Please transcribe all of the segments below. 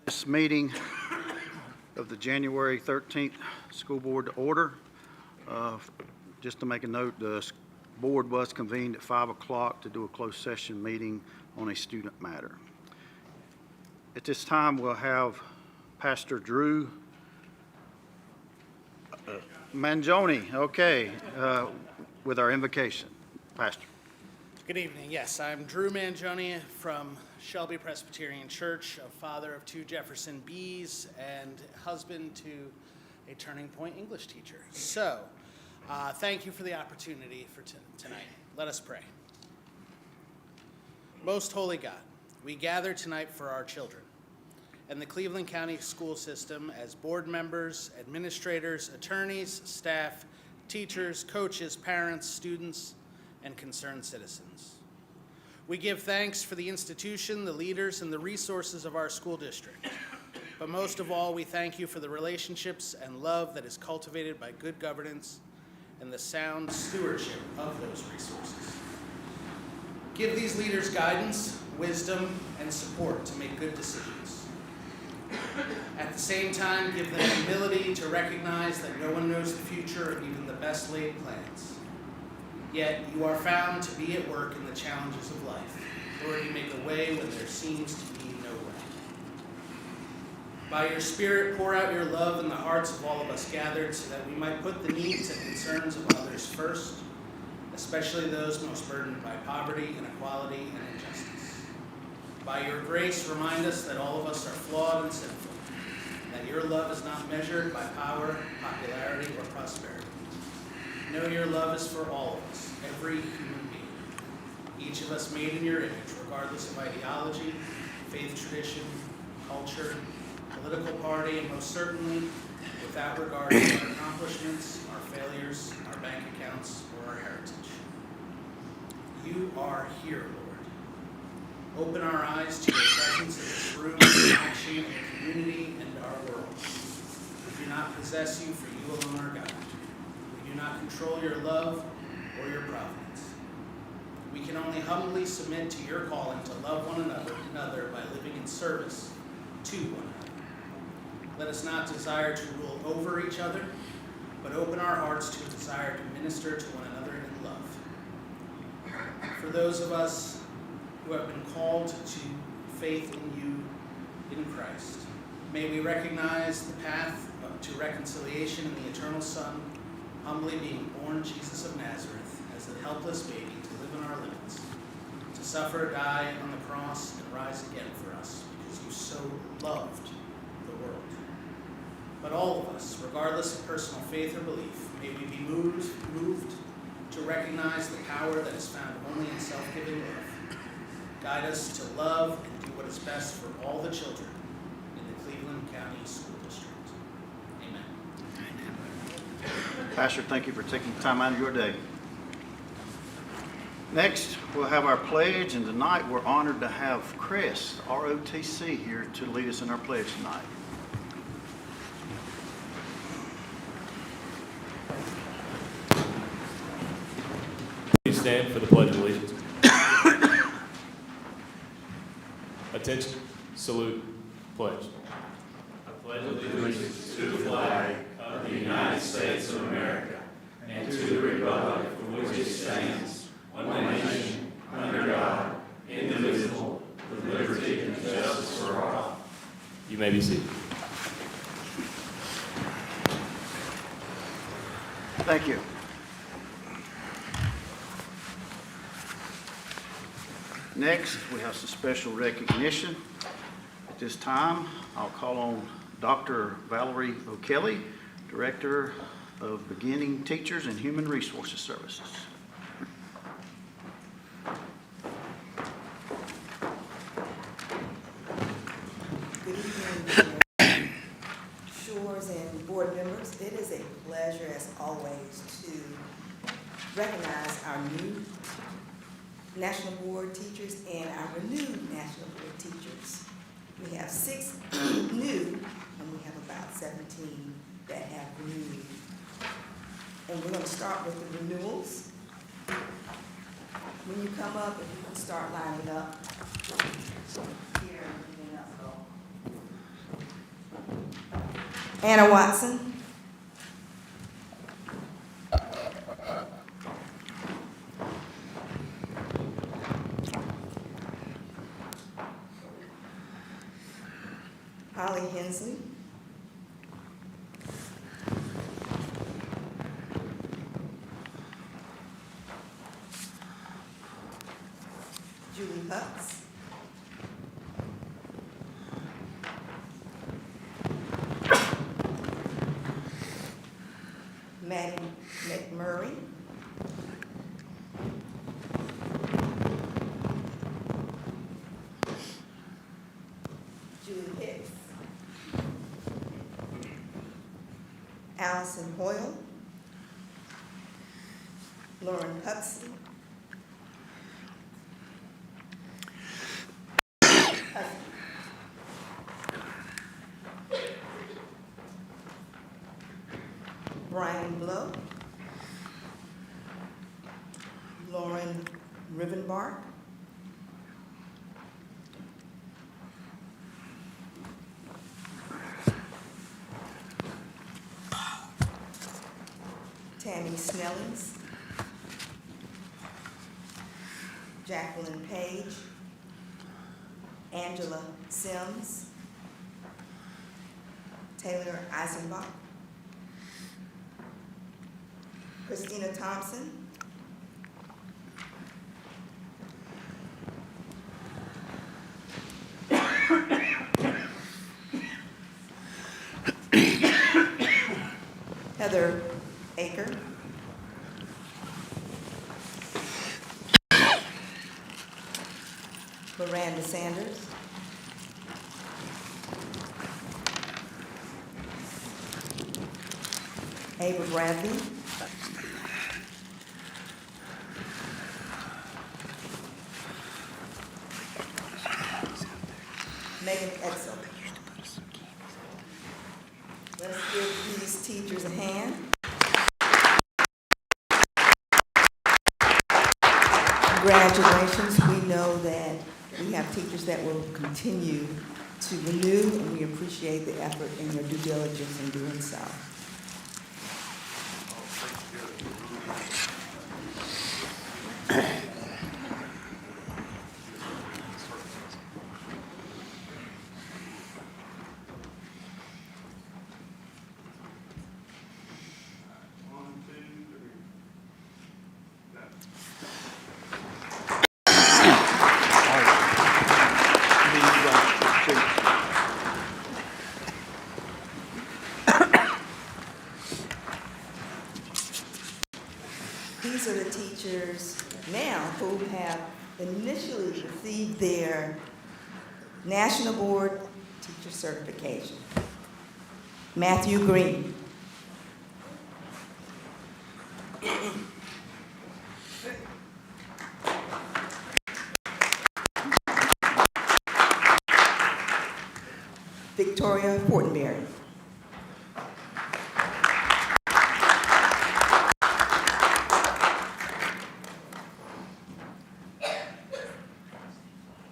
This meeting of the January 13th school board to order. Just to make a note, the board was convened at 5 o'clock to do a closed session meeting on a student matter. At this time, we'll have Pastor Drew Mangione, with our invocation. Pastor. Good evening. Yes, I'm Drew Mangione from Shelby Presbyterian Church, a father of 2 Jefferson B's and husband to a Turning Point English teacher. So, thank you for the opportunity for tonight. Let us pray. Most holy God, we gather tonight for our children and the Cleveland County school system as board members, administrators, attorneys, staff, teachers, coaches, parents, students, and concerned citizens. We give thanks for the institution, the leaders, and the resources of our school district. But most of all, we thank you for the relationships and love that is cultivated by good governance and the sound stewardship of those resources. Give these leaders guidance, wisdom, and support to make good decisions. At the same time, give them humility to recognize that no one knows the future of even the best laid plans. Yet you are found to be at work in the challenges of life. Lord, you make a way when there seems to be no way. By your Spirit, pour out your love in the hearts of all of us gathered so that we might put the needs and concerns of others first, especially those most burdened by poverty, inequality, and injustice. By your grace, remind us that all of us are flawed and sinful, and that your love is not measured by power, popularity, or prosperity. Know your love is for all of us, every human being, each of us made in your image, regardless of ideology, faith tradition, culture, political party, and most certainly without regard to our accomplishments, our failures, our bank accounts, or our heritage. You are here, Lord. Open our eyes to your presence in this room, in action, in the community, and our world. We do not possess you, for you alone are God. We do not control your love or your providence. We can only humbly submit to your calling to love one another by living in service to one another. Let us not desire to rule over each other, but open our hearts to a desire to minister to one another in love. For those of us who have been called to faith in you in Christ, may we recognize the path to reconciliation in the eternal Son, humbly being born Jesus of Nazareth as a helpless baby to live in our limits, to suffer, die on the cross, and rise again for us because you so loved the world. But all of us, regardless of personal faith or belief, may we be moved to recognize the power that is found only in self-giving love. Guide us to love and do what is best for all the children in the Cleveland County School District. Amen. Pastor, thank you for taking time out of your day. Next, we'll have our pledge, and tonight we're honored to have Chris, ROTC, here to lead us in our pledge tonight. Please stand for the Pledge of Allegiance. Attention, salute, pledge. I pledge allegiance to the flag of the United States of America and to the republic for which it stands, one nation, under God, indivisible, with liberty and justice for all. You may be seated. Thank you. Next, we have some special recognition. At this time, I'll call on Dr. Valerie O'Kelly, Director of Beginning Teachers and Human Resources Services. Good evening, Shores and board members. It is a pleasure, as always, to recognize our new National Board teachers and our renewed National Board teachers. We have 6 new, and we have about 17 that have renewed. And we're going to start with the renewals. When you come up, if you can start lining up here, and then I'll go. Anna Watson. Holly Hensley. Julie Hutz. Maddie McMurray. Julie Hicks. Allison Hoyle. Lauren Huxley. Brian Blow. Lauren Rivenbark. Tammy Snellings. Jacqueline Page. Angela Sims. Taylor Eisenbach. Christina Thompson. Heather Aker. Miranda Sanders. Ava Bradley. Megan Edsel. Let's give these teachers a hand. Congratulations. We know that we have teachers that will continue to renew, and we appreciate the effort and your due diligence in doing so. These are the teachers now who have initially received their National Board Teacher Certification. Matthew Green. Victoria Fortenberry.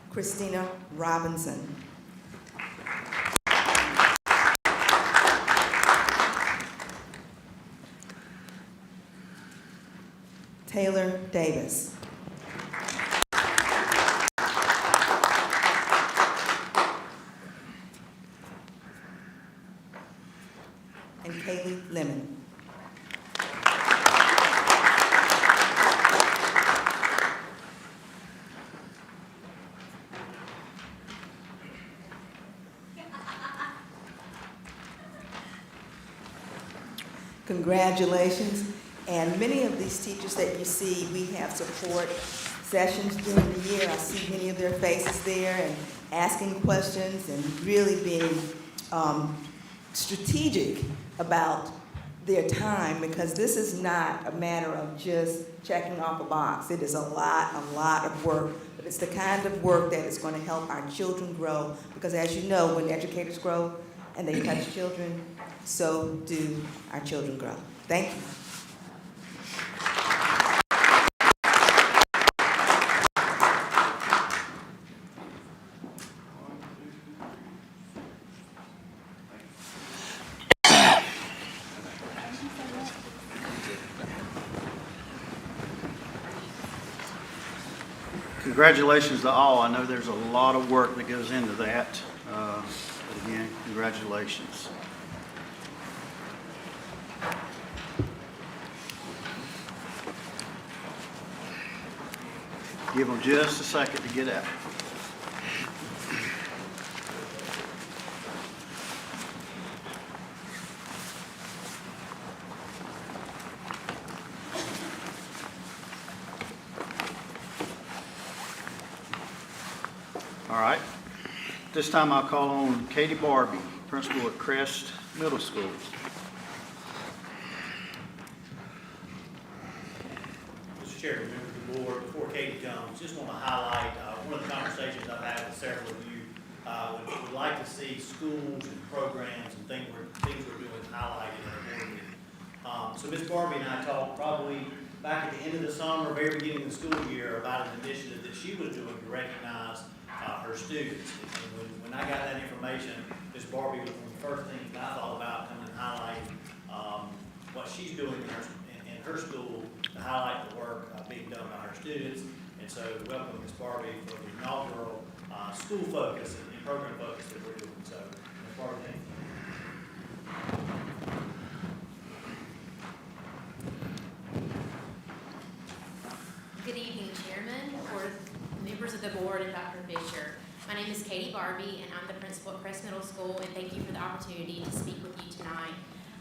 Christina Robinson. Taylor Davis. And Kaylee Lemon. Congratulations. And many of these teachers that you see, we have support sessions during the year. I see many of their faces there and asking questions and really being strategic about their time, because this is not a matter of just checking off a box. It is a lot of work, but it's the kind of work that is going to help our children grow, because as you know, when educators grow and they touch children, so do our children grow. Thank you. Congratulations to all. I know there's a lot of work that goes into that. But again, congratulations. Give them just a second to get out. All right. This time I'll call on Katie Barbie, principal at Crest Middle School. Mr. Chairman, members of the board, before Katie comes, just want to highlight one of the conversations I've had with several of you. Would like to see schools and programs and things we're doing highlighted in our board meeting. So Ms. Barbie and I talked probably back at the end of the summer, very beginning of the school year, about an initiative that she was doing to recognize her students. And when I got that information, Ms. Barbie was one of the first things that I thought about coming and highlighting what she's doing in her school to highlight the work being done by her students. And so welcome Ms. Barbie for the inaugural school focus and program focus that we're doing. So Ms. Barbie, thank you. Good evening, Chairman, or members of the board, and Dr. Fisher. My name is Katie Barbie, and I'm the principal at Crest Middle School, and thank you for the opportunity to speak with you tonight.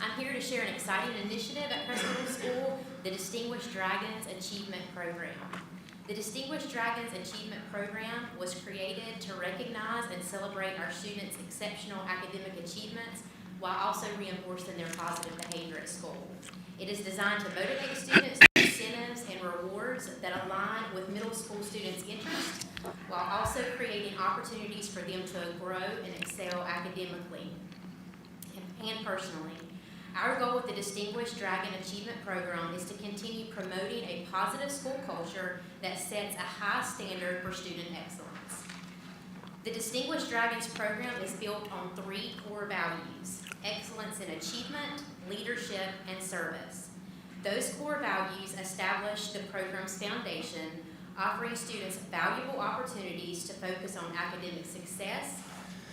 I'm here to share an exciting initiative at Crest Middle School, the Distinguished Dragons Achievement Program. The Distinguished Dragons Achievement Program was created to recognize and celebrate our students' exceptional academic achievements while also reinforcing their positive behavior at school. It is designed to motivate students through incentives and rewards that align with middle school students' interests, while also creating opportunities for them to grow and excel academically and personally. Our goal with the Distinguished Dragon Achievement Program is to continue promoting a positive school culture that sets a high standard for student excellence. The Distinguished Dragons program is built on 3 core values: excellence in achievement, leadership, and service. Those core values establish the program's foundation, offering students valuable opportunities to focus on academic success,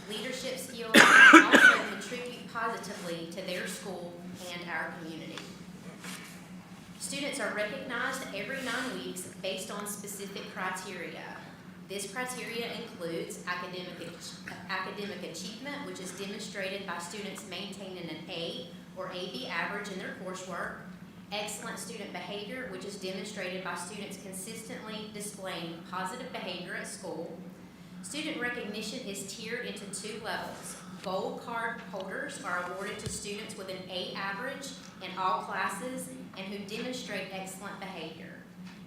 leadership skills, and also contribute positively to their school and our community. Students are recognized every 9 weeks based on specific criteria. This criteria includes academic achievement, which is demonstrated by students maintaining an A or AB average in their coursework; excellent student behavior, which is demonstrated by students consistently displaying positive behavior at school. Student recognition is tiered into 2 levels. Gold card holders are awarded to students with an A average in all classes and who demonstrate excellent behavior.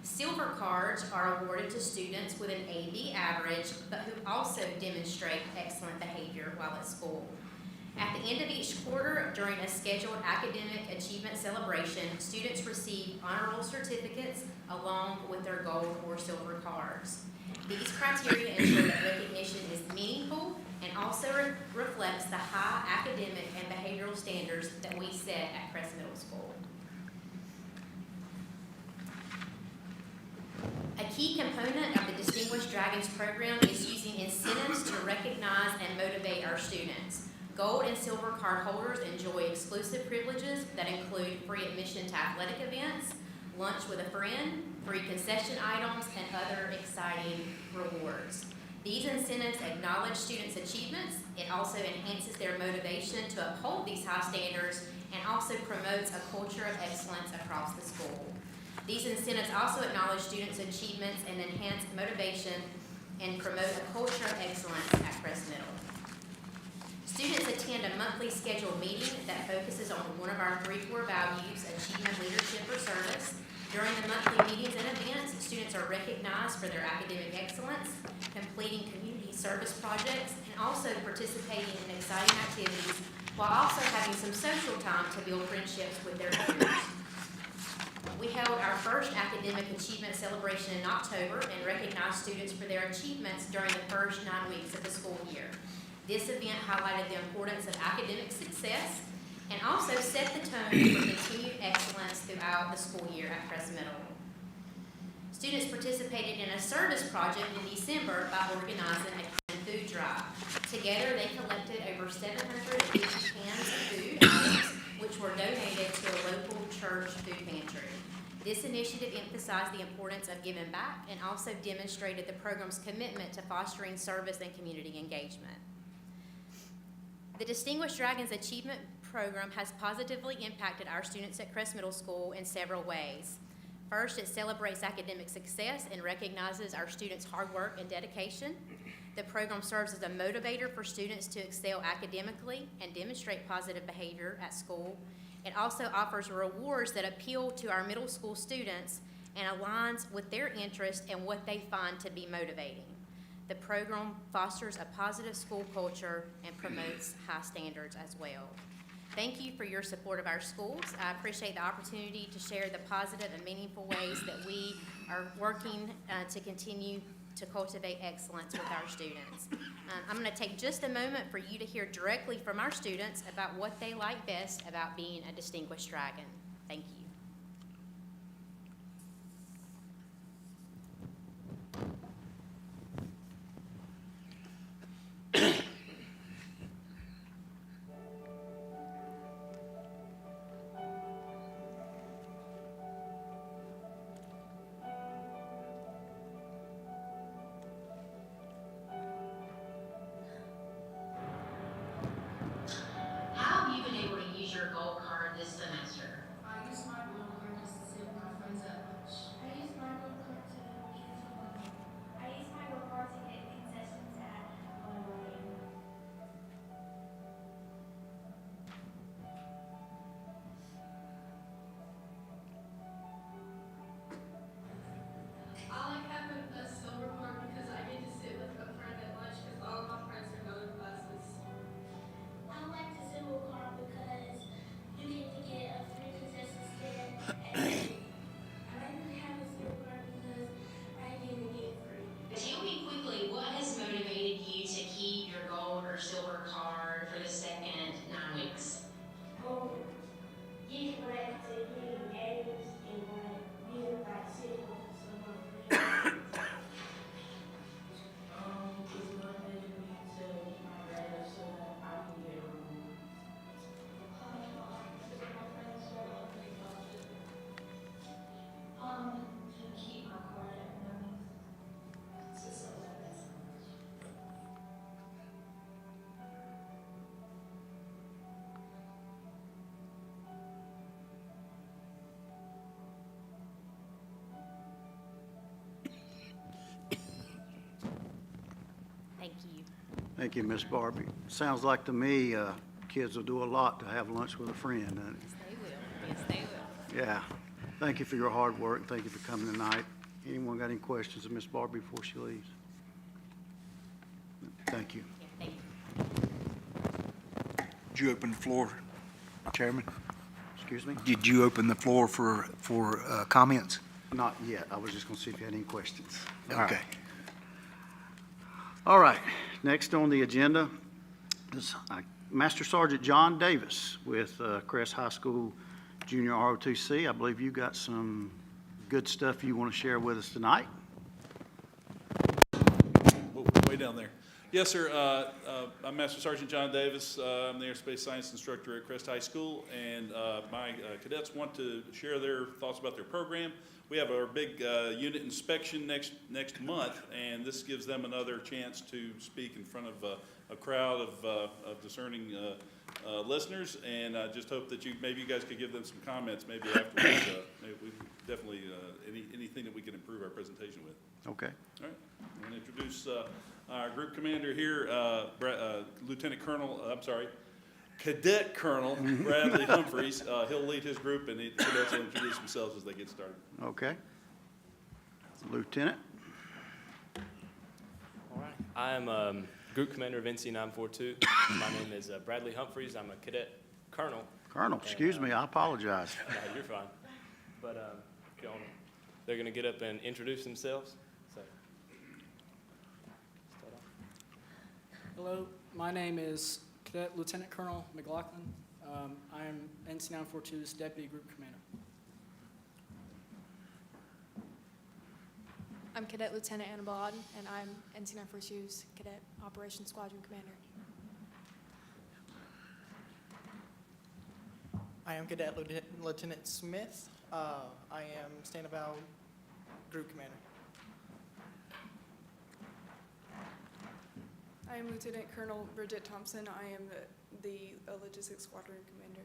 Silver cards are awarded to students with an AB average, but who also demonstrate excellent behavior while at school. At the end of each quarter, during a scheduled academic achievement celebration, students receive honor roll certificates along with their gold or silver cards. These criteria ensure that recognition is meaningful and also reflects the high academic and behavioral standards that we set at Crest Middle School. A key component of the Distinguished Dragons program is using incentives to recognize and motivate our students. Gold and silver card holders enjoy exclusive privileges that include free admission to athletic events, lunch with a friend, free concession items, and other exciting rewards. These incentives acknowledge students' achievements. It also enhances their motivation to uphold these high standards and also promotes a culture of excellence across the school. These incentives also acknowledge students' achievements and enhance motivation and promote a culture of excellence at Crest Middle. Students attend a monthly scheduled meeting that focuses on one of our 3 core values: achievement, leadership, or service. During the monthly meetings and events, students are recognized for their academic excellence, completing community service projects, and also participating in exciting activities, while also having some social time to build friendships with their peers. We held our first academic achievement celebration in October and recognized students for their achievements during the first 9 weeks of the school year. This event highlighted the importance of academic success and also set the tone for continued excellence throughout the school year at Crest Middle. Students participated in a service project in December by organizing a canned food drive. Together, they collected over 750 cans of food items, which were donated to a local church food pantry. This initiative emphasized the importance of giving back and also demonstrated the program's commitment to fostering service and community engagement. The Distinguished Dragons Achievement Program has positively impacted our students at Crest Middle School in several ways. First, it celebrates academic success and recognizes our students' hard work and dedication. The program serves as a motivator for students to excel academically and demonstrate positive behavior at school. It also offers rewards that appeal to our middle school students and aligns with their interest and what they find to be motivating. The program fosters a positive school culture and promotes high standards as well. Thank you for your support of our schools. I appreciate the opportunity to share the positive and meaningful ways that we are working to continue to cultivate excellence with our students. I'm going to take just a moment for you to hear directly from our students about what they like best about being a Distinguished Dragon. Thank you. How have you been able to use your gold card this semester? I use my gold card just to sit with my friends at lunch. I use my gold card to eat some lunch. I use my gold card to get concessions at Walmart. I like having a silver card because I get to sit with a friend at lunch because all of my friends are in other classes. I like the silver card because you get to get a free concession stand and I like to have a silver card because I get to get free. Tell me quickly, what has motivated you to keep your gold or silver card for the second 9 weeks? Getting back to getting games and like being like sitting with some of my friends. It's motivated me to get my grades so that I can get a room. To keep my card at night. So that's Thank you. Thank you, Miss Barbie. Sounds like to me, kids will do a lot to have lunch with a friend, doesn't it? Yes, they will. Yes, they will. Yeah. Thank you for your hard work. Thank you for coming tonight. Anyone got any questions of Miss Barbie before she leaves? Thank you. Yeah, thank you. Did you open the floor, Chairman? Excuse me? Did you open the floor for comments? Not yet. I was just going to see if you had any questions. Okay. All right. Next on the agenda is Master Sergeant John Davis with Crest High School Junior ROTC. I believe you got some good stuff you want to share with us tonight. Way down there. Yes, sir. I'm Master Sergeant John Davis. I'm the Airspace Science Instructor at Crest High School, and my cadets want to share their thoughts about their program. We have our big unit inspection next month, and this gives them another chance to speak in front of a crowd of discerning listeners. And I just hope that maybe you guys could give them some comments maybe afterwards. Maybe we definitely anything that we can improve our presentation with. Okay. All right. I'm going to introduce our group commander here, Cadet Colonel Bradley Humphreys. He'll lead his group, and the cadets will introduce themselves as they get started. Okay. Lieutenant. All right. I am Group Commander of NC 942. My name is Bradley Humphreys. I'm a cadet colonel. Colonel, excuse me, I apologize. No, you're fine. But they're going to get up and introduce themselves. So, start off. Hello, my name is Cadet Lieutenant Colonel McLaughlin. I am NC 942's Deputy Group Commander. I'm Cadet Lieutenant Annabelle Auden, and I'm NC 942's Cadet Operations Squadron Commander. I am Cadet Lieutenant Smith. I am Standabout Group Commander. I am Lieutenant Colonel Bridget Thompson. I am the Logistics Squadron Commander.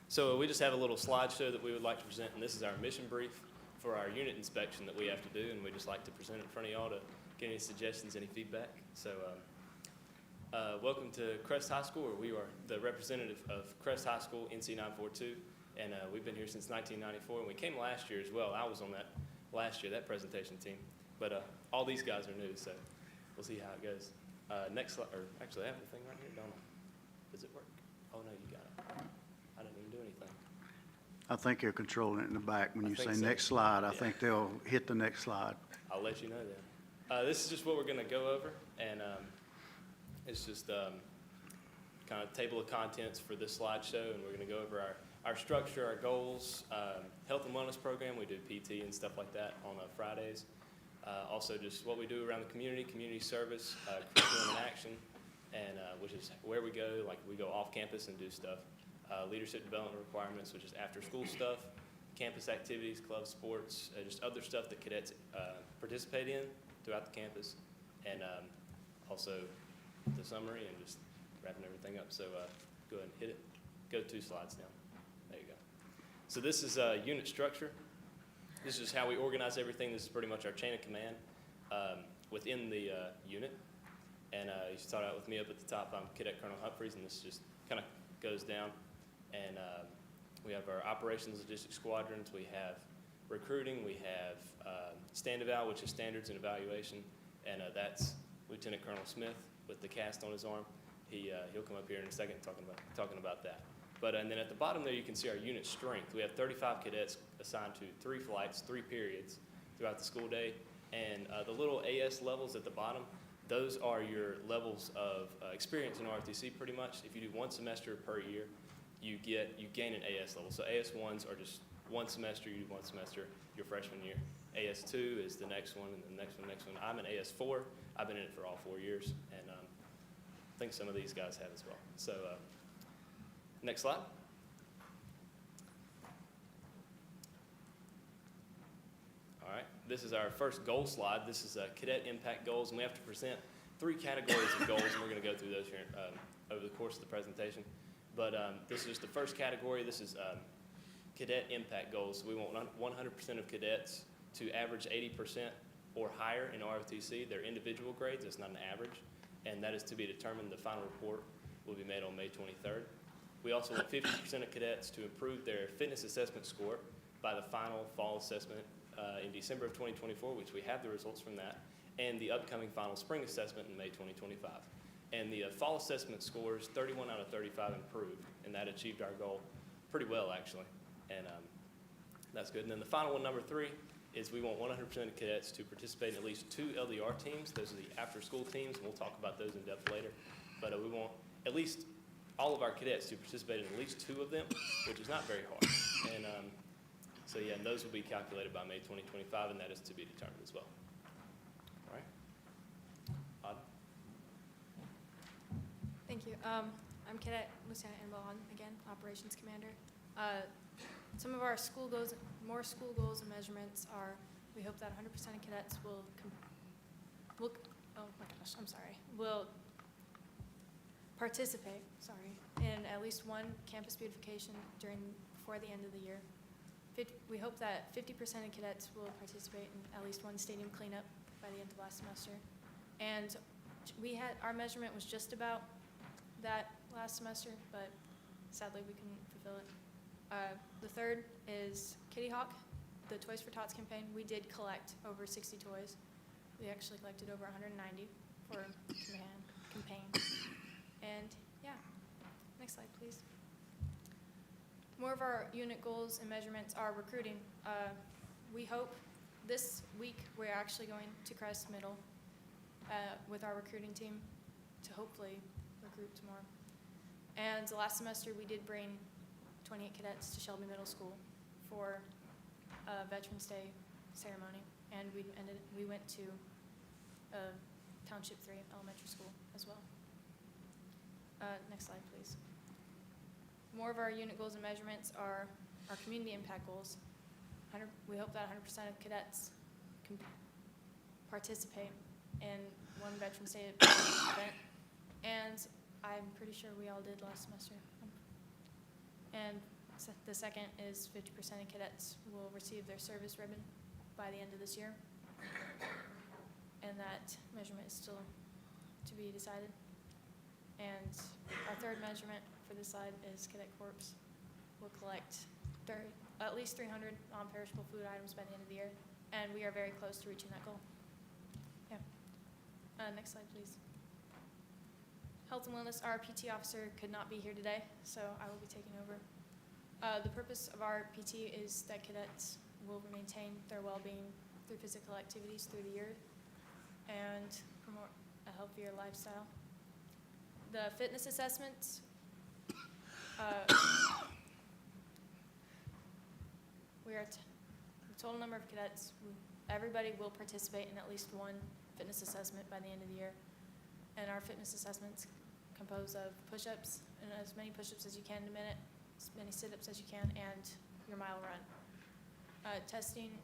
So we just have a little slideshow that we would like to present, and this is our mission brief for our unit inspection that we have to do, and we just like to present it in front of y'all to get any suggestions, any feedback. So welcome to Crest High School, where we are the representative of Crest High School, NC 942, and we've been here since 1994, and we came last year as well. I was on that last year, that presentation team, but all these guys are new, so we'll see how it goes. Next slide, or actually I have the thing right here, don't I? Does it work? Oh no, you got it. I didn't even do anything. I think they're controlling it in the back. When I you think say so. next slide, I Yeah. think they'll hit the next slide. I'll let you know then. This is just what we're going to go over, and it's just kind of table of contents for this slideshow, and we're going to go over our structure, our goals, health and wellness program. We do PT and stuff like that on Fridays. Also just what we do around the community service, curriculum and action, and which is where we go, like we go off campus and do stuff. Leadership development requirements, which is after school stuff, campus activities, club sports, just other stuff that cadets participate in throughout the campus, and also the summary and just wrapping everything up. So go ahead and hit it. Go 2 slides down. There you go. So this is unit structure. This is how we organize everything. This is pretty much our chain of command within the unit. And you start out with me up at the top. I'm Cadet Colonel Humphreys, and this just kind of goes down. And we have our operations logistics squadrons. We have recruiting. We have stand eval, which is standards and evaluation. And that's Lieutenant Colonel Smith with the cast on his arm. He'll come up here in a second talking about that. But and then at the bottom there, you can see our unit strength. We have 35 cadets assigned to 3 flights, 3 periods throughout the school day. And the little AS levels at the bottom, those are your levels of experience in ROTC pretty much. If you do 1 semester per year, you gain an AS level. So AS1s are just 1 semester, you do 1 semester your freshman year. AS2 is the next one, and the next one. I'm an AS4. I've been in it for all 4 years, and I think some of these guys have as well. So next slide. All right, this is our first goal slide. This is cadet impact goals, and we have to present 3 categories of goals, and we're going to go through those here over the course of the presentation. But this is just the first category. This is cadet impact goals. We want 100% of cadets to average 80% or higher in ROTC. They're individual grades. It's not an average, and that is to be determined. The final report will be made on May 23rd. We also want 50% of cadets to improve their fitness assessment score by the final fall assessment in December of 2024, which we have the results from that, and the upcoming final spring assessment in May 2025. And the fall assessment scores, 31 out of 35 improved, and that achieved our goal pretty well, actually. And that's good. And then the final one, number 3, is we want 100% of cadets to participate in at least 2 LDR teams. Those are the after-school teams, and we'll talk about those in depth later. But we want at least all of our cadets to participate in at least 2 of them, which is not very hard. And so yeah, and those will be calculated by May 2025, and that is to be determined as well. All right. Odd. Thank you. I'm Cadet Lieutenant Annabelle Auden, again, Operations Commander. Some of our school goals, more school goals and measurements are, we hope that 100% of cadets will participate, in at least 1 campus beautification before the end of the year. We hope that 50% of cadets will participate in at least 1 stadium cleanup by the end of last semester. And our measurement was just about that last semester, but sadly we couldn't fulfill it. The third is Kitty Hawk, the Toys for Tots campaign. We did collect over 60 toys. We actually collected over 190 for campaign. And yeah, next slide, please. More of our unit goals and measurements are recruiting. We hope this week we're actually going to Crest Middle with our recruiting team to hopefully recruit more. And the last semester we did bring 28 cadets to Shelby Middle School. for a Veterans Day ceremony, and we went to Township 3 Elementary School as well. Next slide, please. More of our unit goals and measurements are our community impact goals. We hope that 100% of cadets can participate in one Veterans Day event, and I'm pretty sure we all did last semester. And the second is 50% of cadets will receive their service ribbon by the end of this year, and that measurement is still to be decided. And our third measurement for this slide is Cadet Corps will collect at least 300 non-perishable food items by the end of the year, and we are very close to reaching that goal. Yeah. Next slide, please. Health and wellness, our PT officer could not be here today, so I will be taking over. The purpose of our PT is that cadets will maintain their well-being through physical activities through the year and promote a healthier lifestyle. The fitness assessments, the total number of cadets, everybody will participate in at least one fitness assessment by the end of the year. And our fitness assessments compose of push-ups, and as many push-ups as you can in a minute, as many sit-ups as you can, and your mile run. Testing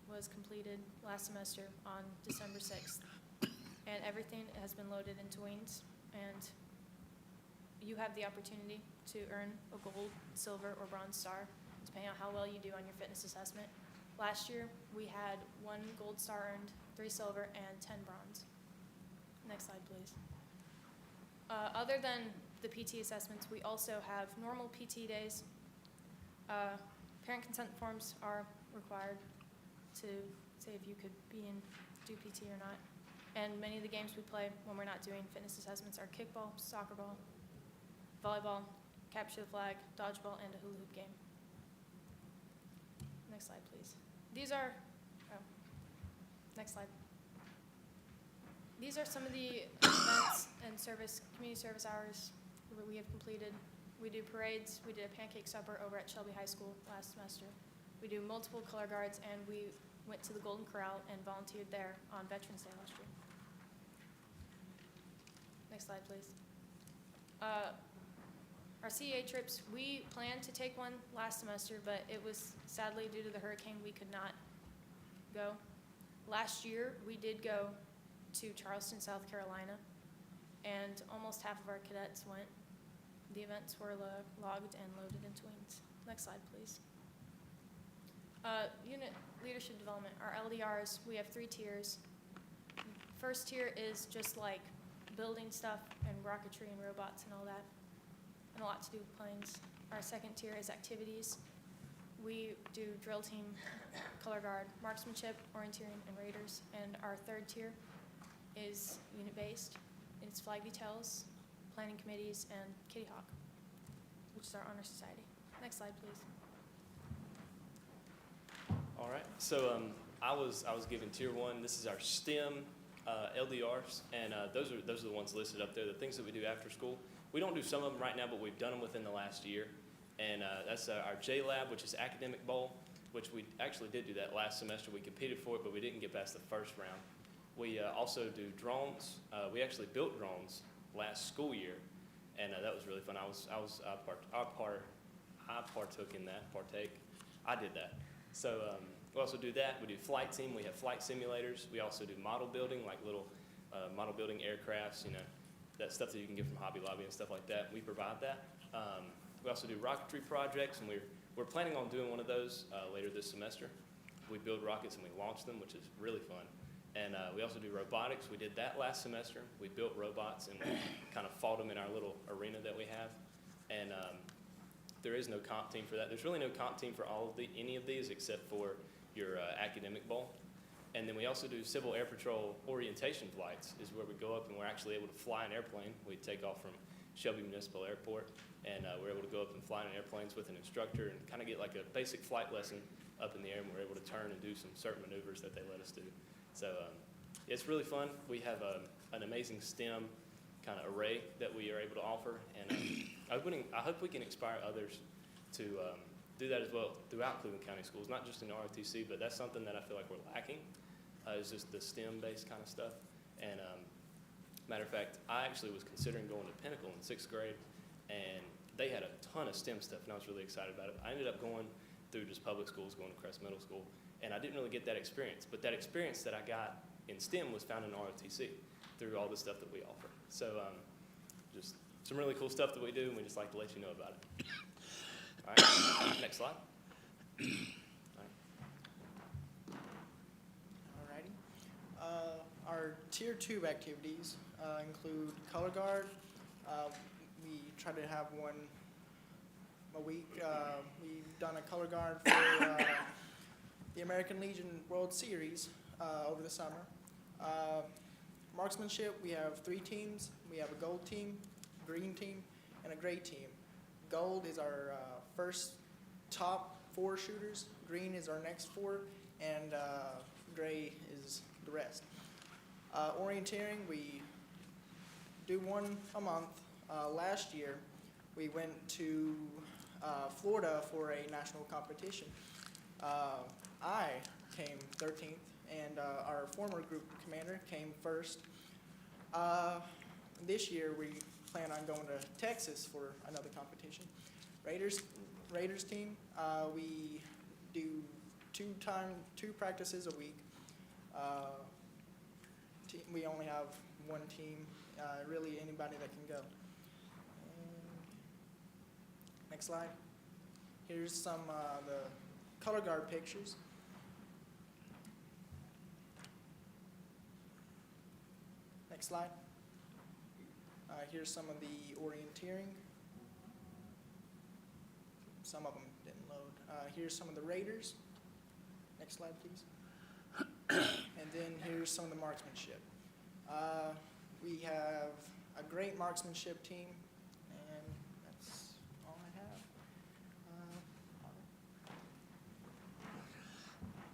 was completed last semester on December 6th, and everything has been loaded into Wings, and you have the opportunity to earn a gold, silver, or bronze star, depending on how well you do on your fitness assessment. Last year, we had 1 gold star earned, 3 silver, and 10 bronze. Next slide, please. Other than the PT assessments, we also have normal PT days. Parent consent forms are required to say if you could do PT or not. And many of the games we play when we're not doing fitness assessments are kickball, soccer ball, volleyball, capture the flag, dodgeball, and a hula hoop game. Next slide, please. Next slide. These are some of the events and community service hours that we have completed. We do parades. We did a pancake supper over at Shelby High School last semester. We do multiple color guards, and we went to the Golden Corral and volunteered there on Veterans Day last year. Next slide, please. Our CEA trips, we planned to take one last semester, but it was sadly due to the hurricane we could not go. Last year, we did go to Charleston, South Carolina, and almost half of our cadets went. The events were logged and loaded into Wings. Next slide, please. Unit leadership development, our LDRs, we have 3 tiers. First tier is just like building stuff and rocketry and robots and all that, and a lot to do with planes. Our second tier is activities. We do drill team, color guard, marksmanship, orienteering, and raiders. And our third tier is unit-based. It's flag details, planning committees, and Kitty Hawk, which is our honor society. Next slide, please. All right, so I was given tier 1. This is our STEM LDRs, and those are the ones listed up there, the things that we do after school. We don't do some of them right now, but we've done them within the last year. And that's our J-Lab, which is Academic Bowl, which we actually did do that last semester. We competed for it, but we didn't get past the first round. We also do drones. We actually built drones last school year, and that was really fun. I partook in that. I did that. So we also do that. We do flight team. We have flight simulators. We also do model building, like little model building aircrafts, that stuff that you can get from Hobby Lobby and stuff like that. We provide that. We also do rocketry projects, and we're planning on doing one of those later this semester. We build rockets and we launch them, which is really fun. And we also do robotics. We did that last semester. We built robots and we kind of fought them in our little arena that we have. And there is no comp team for that. There's really no comp team for any of these except for your academic bowl. And then we also do Civil Air Patrol orientation flights, is where we go up and we're actually able to fly an airplane. We take off from Shelby Municipal Airport, and we're able to go up and fly in airplanes with an instructor and kind of get like a basic flight lesson up in the air, and we're able to turn and do some certain maneuvers that they let us do. So it's really fun. We have an amazing STEM kind of array that we are able to offer, and I hope we can inspire others to do that as well throughout Cleveland County schools, not just in ROTC, but that's something that I feel like we're lacking, is just the STEM-based kind of stuff. And matter of fact, I actually was considering going to Pinnacle in 6th grade, and they had a ton of STEM stuff, and I was really excited about it. I ended up going through just public schools, going to Crest Middle School, and I didn't really get that experience. But that experience that I got in STEM was found in ROTC through all the stuff that we offer. So just some really cool stuff that we do, and we just like to let you know about it. All right, next slide. Alrighty. Our Tier 2 activities include color guard. We try to have one a week. We've done a color guard for the American Legion World Series over the summer. Marksmanship, we have 3 teams. We have a gold team, green team, and a gray team. Gold is our first top 4 shooters. Green is our next 4, and gray is the rest. Orienteering, we do one a month. Last year, we went to Florida for a national competition. I came 13th, and our former group commander came first. This year, we plan on going to Texas for another competition. Raiders team, we do 2 practices a week. We only have 1 team, really anybody that can go. Next slide. Here's some the color guard pictures. Next slide. Here's some of the orienteering. Some of them didn't load. Here's some of the Raiders. Next slide, please. And then here's some of the marksmanship. We have a great marksmanship team, and that's all I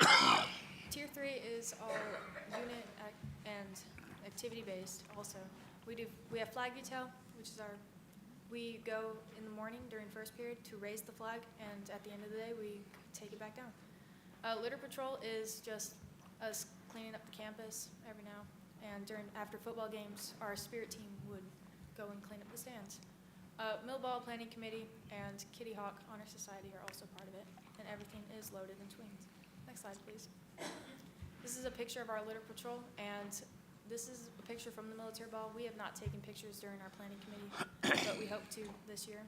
have. Tier 3 is all unit and activity based also. We have flag detail, which is we go in the morning during first period to raise the flag, and at the end of the day we take it back down. Litter patrol is just us cleaning up the campus every now, and after football games our spirit team would go and clean up the stands. Millball Planning Committee and Kitty Hawk Honor Society are also part of it, and everything is loaded in tweens. Next slide, please. This is a picture of our litter patrol, and this is a picture from the military ball. We have not taken pictures during our planning committee, but we hope to this year.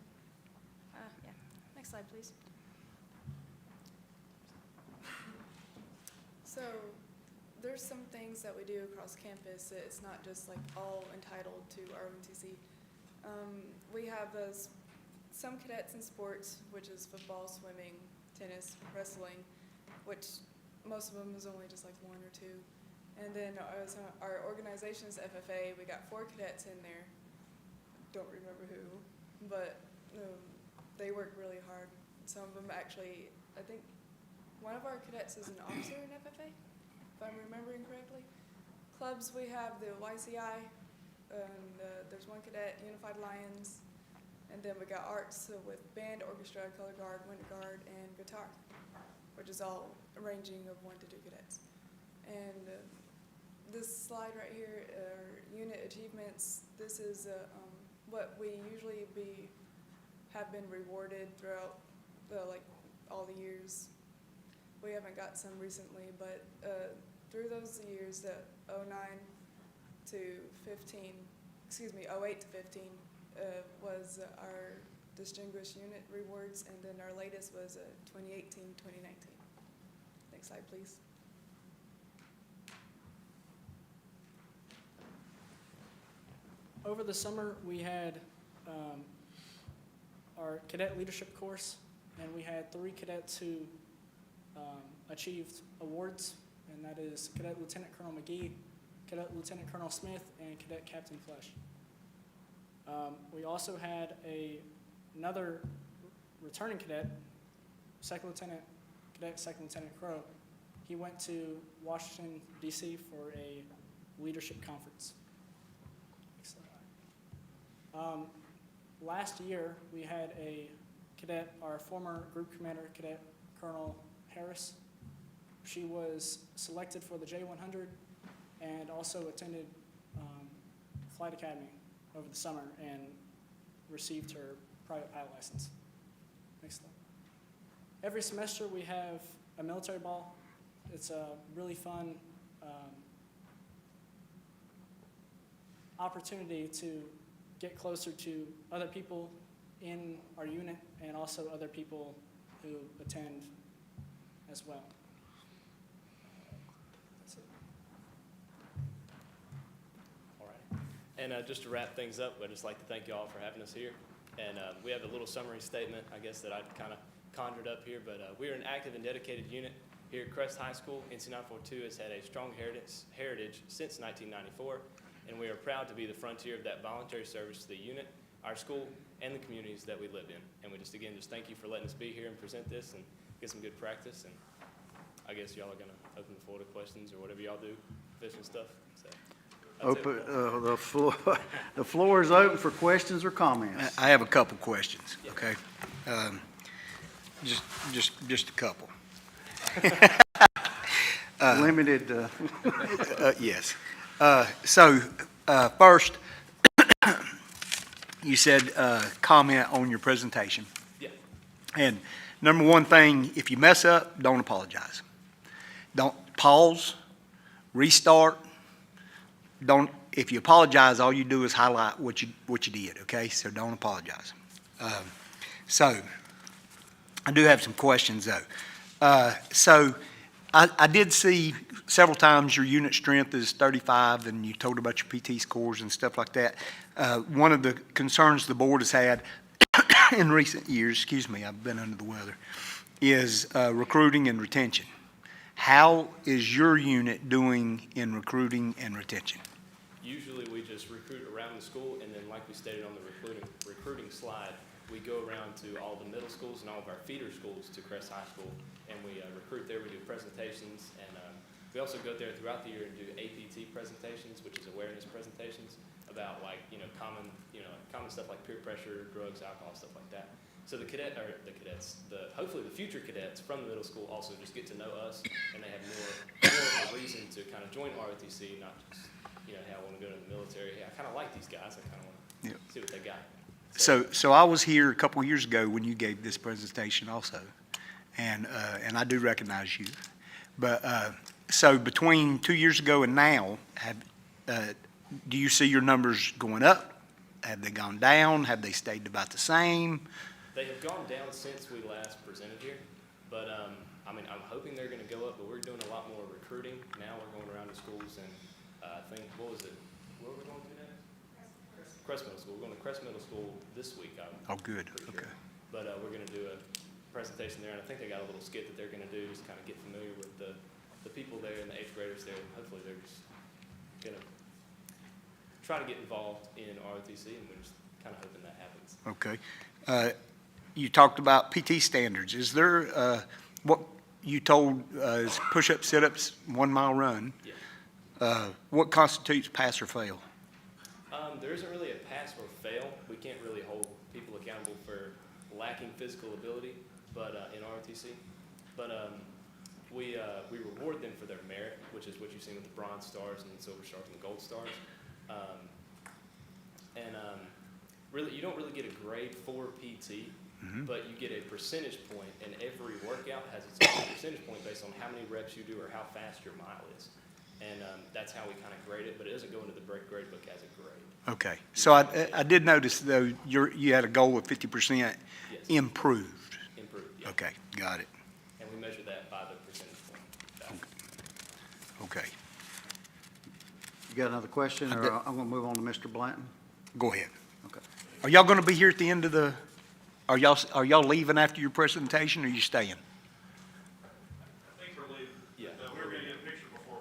Yeah. Next slide, please. So there's some things that we do across campus. It's not just like all entitled to ROTC. We have some cadets in sports, which is football, swimming, tennis, wrestling, which most of them is only just like 1 or 2. And then our organization's FFA, we got 4 cadets in there. Don't remember who, but they work really hard. Some of them actually, I think one of our cadets is an officer in FFA, if I'm remembering correctly. Clubs, we have the YCI, and there's 1 cadet, Unified Lions, and then we got arts with band, orchestra, color guard, winter guard, and guitar, which is all ranging of 1 to 2 cadets. And this slide right here are unit achievements. This is what we usually have been rewarded throughout all the years. We haven't got some recently, but through those years, 09 to 15, 08 to 15 was our distinguished unit rewards, and then our latest was 2018, 2019. Next slide, please. Over the summer, we had our cadet leadership course, and we had 3 cadets who achieved awards, and that is Cadet Lieutenant Colonel McGee, Cadet Lieutenant Colonel Smith, and Cadet Captain Flesh. We also had another returning cadet, Second Lieutenant Crow. He went to Washington, D.C. for a leadership conference. Last year, we had a cadet, our former group commander, Cadet Colonel Harris. She was selected for the J100 and also attended Flight Academy over the summer and received her private pilot license. Next slide. Every semester we have a military ball. It's a really fun opportunity to get closer to other people in our unit and also other people who attend as well. That's it. All right. And just to wrap things up, I'd just like to thank you all for having us here. And we have a little summary statement, I guess, that I kind of conjured up here, but we're an active and dedicated unit here at Crest High School. NC 942 has had a strong heritage since 1994, and we are proud to be the frontier of that voluntary service to the unit, our school, and the communities that we live in. And we just thank you for letting us be here and present this and get some good practice. And I guess y'all are going to open the floor to questions or whatever y'all do, fishing stuff. So, Open, the floor is open for questions or comments. I have a couple questions, okay? Just a couple. Limited. Yes. So, first, you said comment on your presentation. Yeah. And number one thing, if you mess up, don't apologize. Don't pause, restart. If you apologize, all you do is highlight what you did, okay? So don't apologize. So I do have some questions though. So I did see several times your unit strength is 35 and you told about your PT scores and stuff like that. One of the concerns the board has had in recent years, excuse me, I've been under the weather, is recruiting and retention. How is your unit doing in recruiting and retention? Usually we just recruit around the school, and then like we stated on the recruiting slide, we go around to all the middle schools and all of our feeder schools to Crest High School, and we recruit there. We do presentations, and we also go there throughout the year and do APT presentations, which is awareness presentations about common stuff like peer pressure, drugs, alcohol, stuff like that. So hopefully the future cadets from the middle school also just get to know us, and they have more of a reason to kind of join ROTC, not just, hey, I want to go to the military. Hey, I kind of like these guys. I kind of want to see what they got. So I was here a couple of years ago when you gave this presentation also, and I do recognize you. But so between 2 years ago and now, do you see your numbers going up? Have they gone down? Have they stayed about the same? They have gone down since we last presented here, but I'm hoping they're going to go up. But we're doing a lot more recruiting now. We're going around to schools, and I think where are we going to next? Crest Middle School. We're going to Crest Middle School this week. Oh, good. Okay. Sure. But we're going to do a presentation there, and I think they got a little skit that they're going to do, just kind of get familiar with the people there and the 8th graders there. And hopefully they're just going to try to get involved in ROTC, and we're just kind of hoping that happens. Okay. You talked about PT standards. Is there what you told is push-up, sit-ups, 1 mile run? Yeah. What constitutes pass or fail? There isn't really a pass or fail. We can't really hold people accountable for lacking physical ability, but in ROTC. But we reward them for their merit, which is what you've seen with the bronze stars and the silver stars and the gold stars. Really, you don't really get a grade for PT, but you get a percentage point, and every workout has its own percentage point based on how many reps you do or how fast your mile is. And that's how we kind of grade it, but it doesn't go into the grade book as a grade. Okay. So I did notice, though, you had a goal of 50% Yes. improved. Improved, yeah. Okay, got it. And we measure that by the percentage point. Okay. You got another question, or I'm going to move on to Mr. Blanton? Go ahead. Okay. Are y'all going to be here at the end of the, are y'all leaving after your presentation, or are you staying? I think we're leaving. Yeah. We were going to get a picture before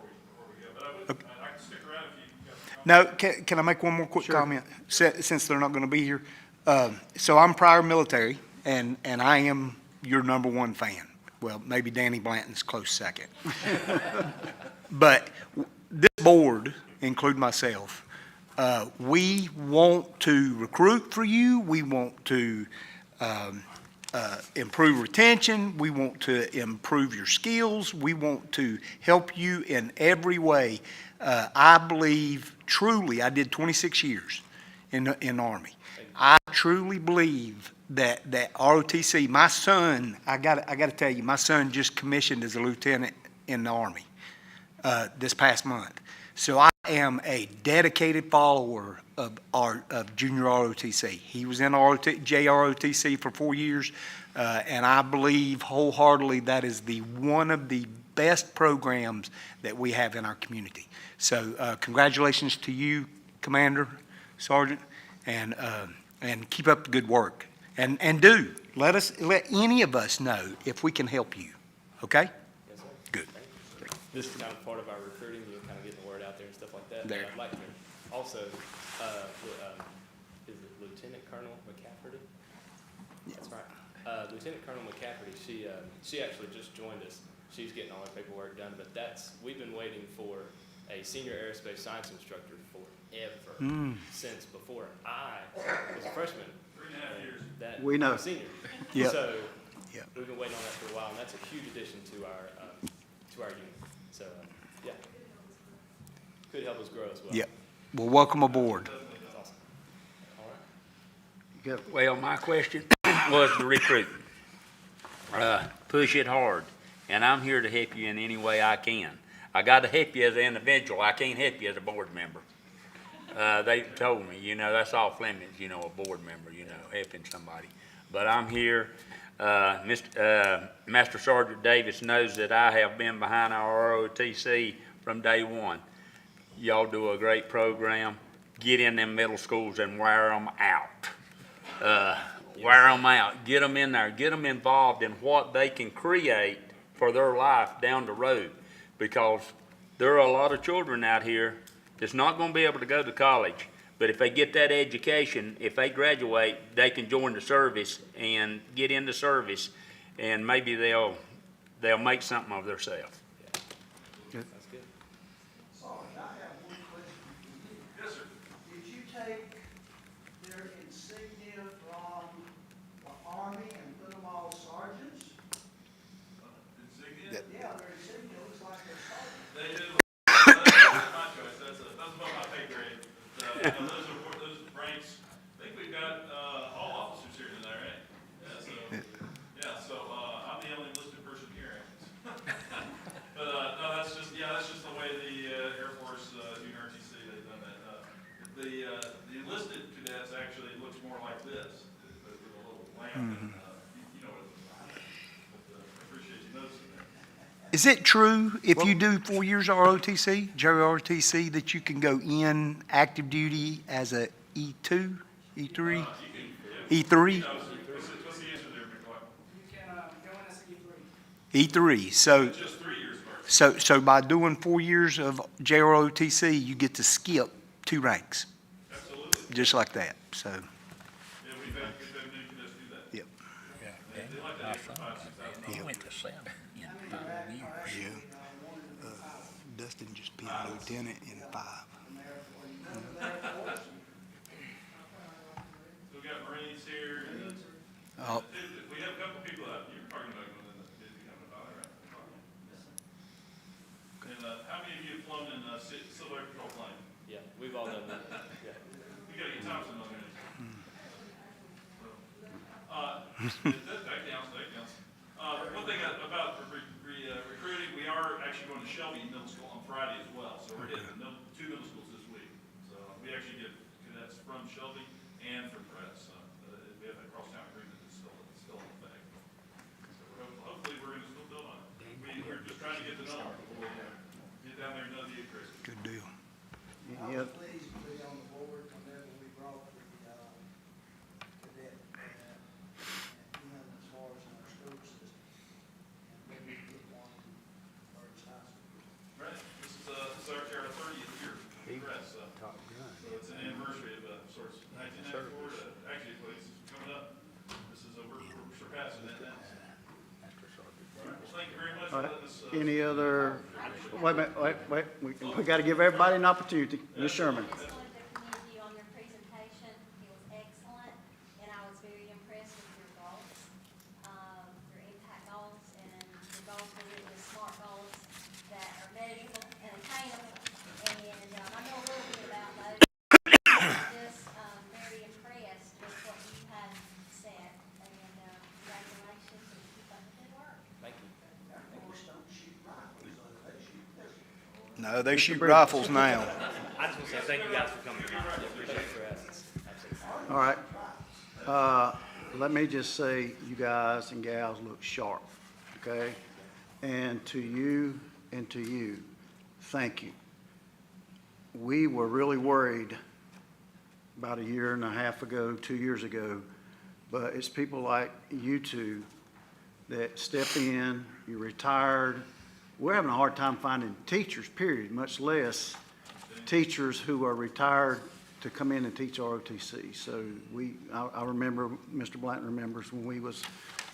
we go, but I can stick around if you got No, can I make one more quick comment? Since they're not going to be here. So I'm prior military, and I am your number one fan. Well, maybe Danny Blanton's close second. But this board, including myself, we want to recruit for you. We want to improve retention. We want to improve your skills. We want to help you in every way. I believe truly, I did 26 years in the Army. I truly believe that ROTC, my son, I got to tell you, my son just commissioned as a lieutenant in the Army this past month. So I am a dedicated follower of junior ROTC. He was in JROTC for 4 years, and I believe wholeheartedly that is one of the best programs that we have in our community. So congratulations to you, Commander, Sergeant, and keep up the good work. And let any of us know if we can help you. Okay? Yes, sir. Good. This is kind of part of our recruiting, kind of getting the word out there and stuff like that. There. I'd like to also, is it Lieutenant Colonel McCafferty? That's right. Lieutenant Colonel McCafferty, she actually just joined us. She's getting all her paperwork done, but we've been waiting for a senior aerospace science instructor forever, since before I was a freshman. 3.5 years. We know. I'm a senior. Yep. So Yep. we've been waiting on that for a while, and that's a huge addition to our unit. So yeah, could help us grow as well. Yep. Well, welcome aboard. That's awesome. All right. Good. Well, my question was the recruiting. Push it hard, and I'm here to help you in any way I can. I got to help you as an individual. I can't help you as a board member. They told me, that's off limits, a board member, helping somebody. But I'm here. Master Sergeant Davis knows that I have been behind our ROTC from day one. Y'all do a great program. Get in them middle schools and wear them out. Wear them out. Get them in there. Get them involved in what they can create for their life down the road. Because there are a lot of children out here that's not going to be able to go to college. But if they get that education, if they graduate, they can join the service and get into service, and maybe they'll make something of themselves. That's good. Sergeant, I have one question for you. Yes, sir. Did you take their insignia from the Army and put them all sergeants? Insignia? Yeah, their insignia looks like they're sergeants. They did. That's my choice. That's above my pay grade. Those are ranks. I think we've got all officers here tonight, right? Yeah. So I'm the only enlisted person here. But no, that's just the way the Air Force Junior RTC they've done that. The enlisted cadets actually looks more like this, with a little lamp. And, you know what it looks like. But I appreciate you noticing that. Is it true if you do 4 years ROTC, JROTC, that you can go in active duty as a E2, E3? E3? What's the answer there, McCoy? You can go in as E3. E3. So, Just 3 years first. so by doing 4 years of JROTC, you get to skip 2 ranks, Absolutely. just like that. So, Yeah, we've had many cadets do that. yep. They like that extra $5,000-$6,000. Yeah. Went to 7 in 5 years. Yeah. Dustin just been a lieutenant in 5. We've got Marines here. And, Oh, we have a couple people out. You were talking about going in the becoming a pilot, right? And how many of you have flown in civil air patrol plane? Yeah, we've all done that. Yeah. We got to get Thompson on there. That counts. One thing about recruiting, we are actually going to Shelby Middle School on Friday as well. So we're hitting 2 middle schools this week. So we actually get cadets from Shelby and from Crest. So we have a crosstown agreement that's still in effect. So hopefully we're going to still build on it. We're just trying to get to know them before we get down there and know the Chris. good deal. Yeah. Pleased to be on the board whenever we brought the cadet, as far as our school system. And maybe we get one for each high school. Right. This is our 30th year in Crest. So it's an anniversary of sorts. 1994 to actually it's coming up. This is we're surpassing that now. All right. Well, thank you very much All for right. letting us. Any other, wait a minute, wait. We got to give everybody an opportunity. Ms. Sherman. I just wanted to commend you on your presentation. It was excellent, and I was very impressed with your goals. They Mr. shoot Bridges. rifles now. I just want to say thank you guys for coming tonight. Thanks for having us. Absolutely. All right. Let me just say, you guys and gals look sharp, okay? And to you, thank you. We were really worried about a year and a half ago, 2 years ago, but it's people like you two that step in, you're retired. We're having a hard time finding teachers, period, much less teachers who are retired to come in and teach ROTC. So I remember, Mr. Blanton remembers when we was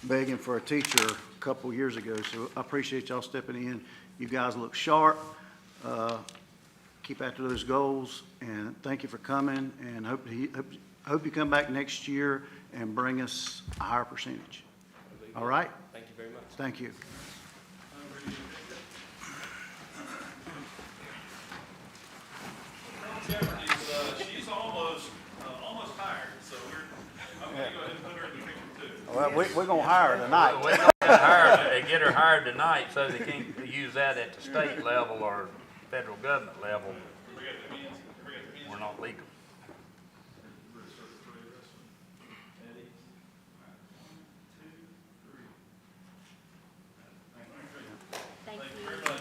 begging for a teacher a couple years ago. So I appreciate y'all stepping in. You guys look sharp. Keep after those goals, and thank you for coming, and hope you come back next year and bring us a higher percentage. All right? Thank you very much. Thank you. She's almost hired, so I'm gonna go ahead and put her in the picture too. Well, we're gonna hire her tonight. We're gonna get her hired tonight so they can't use that at the state level or federal government level. We're not legal.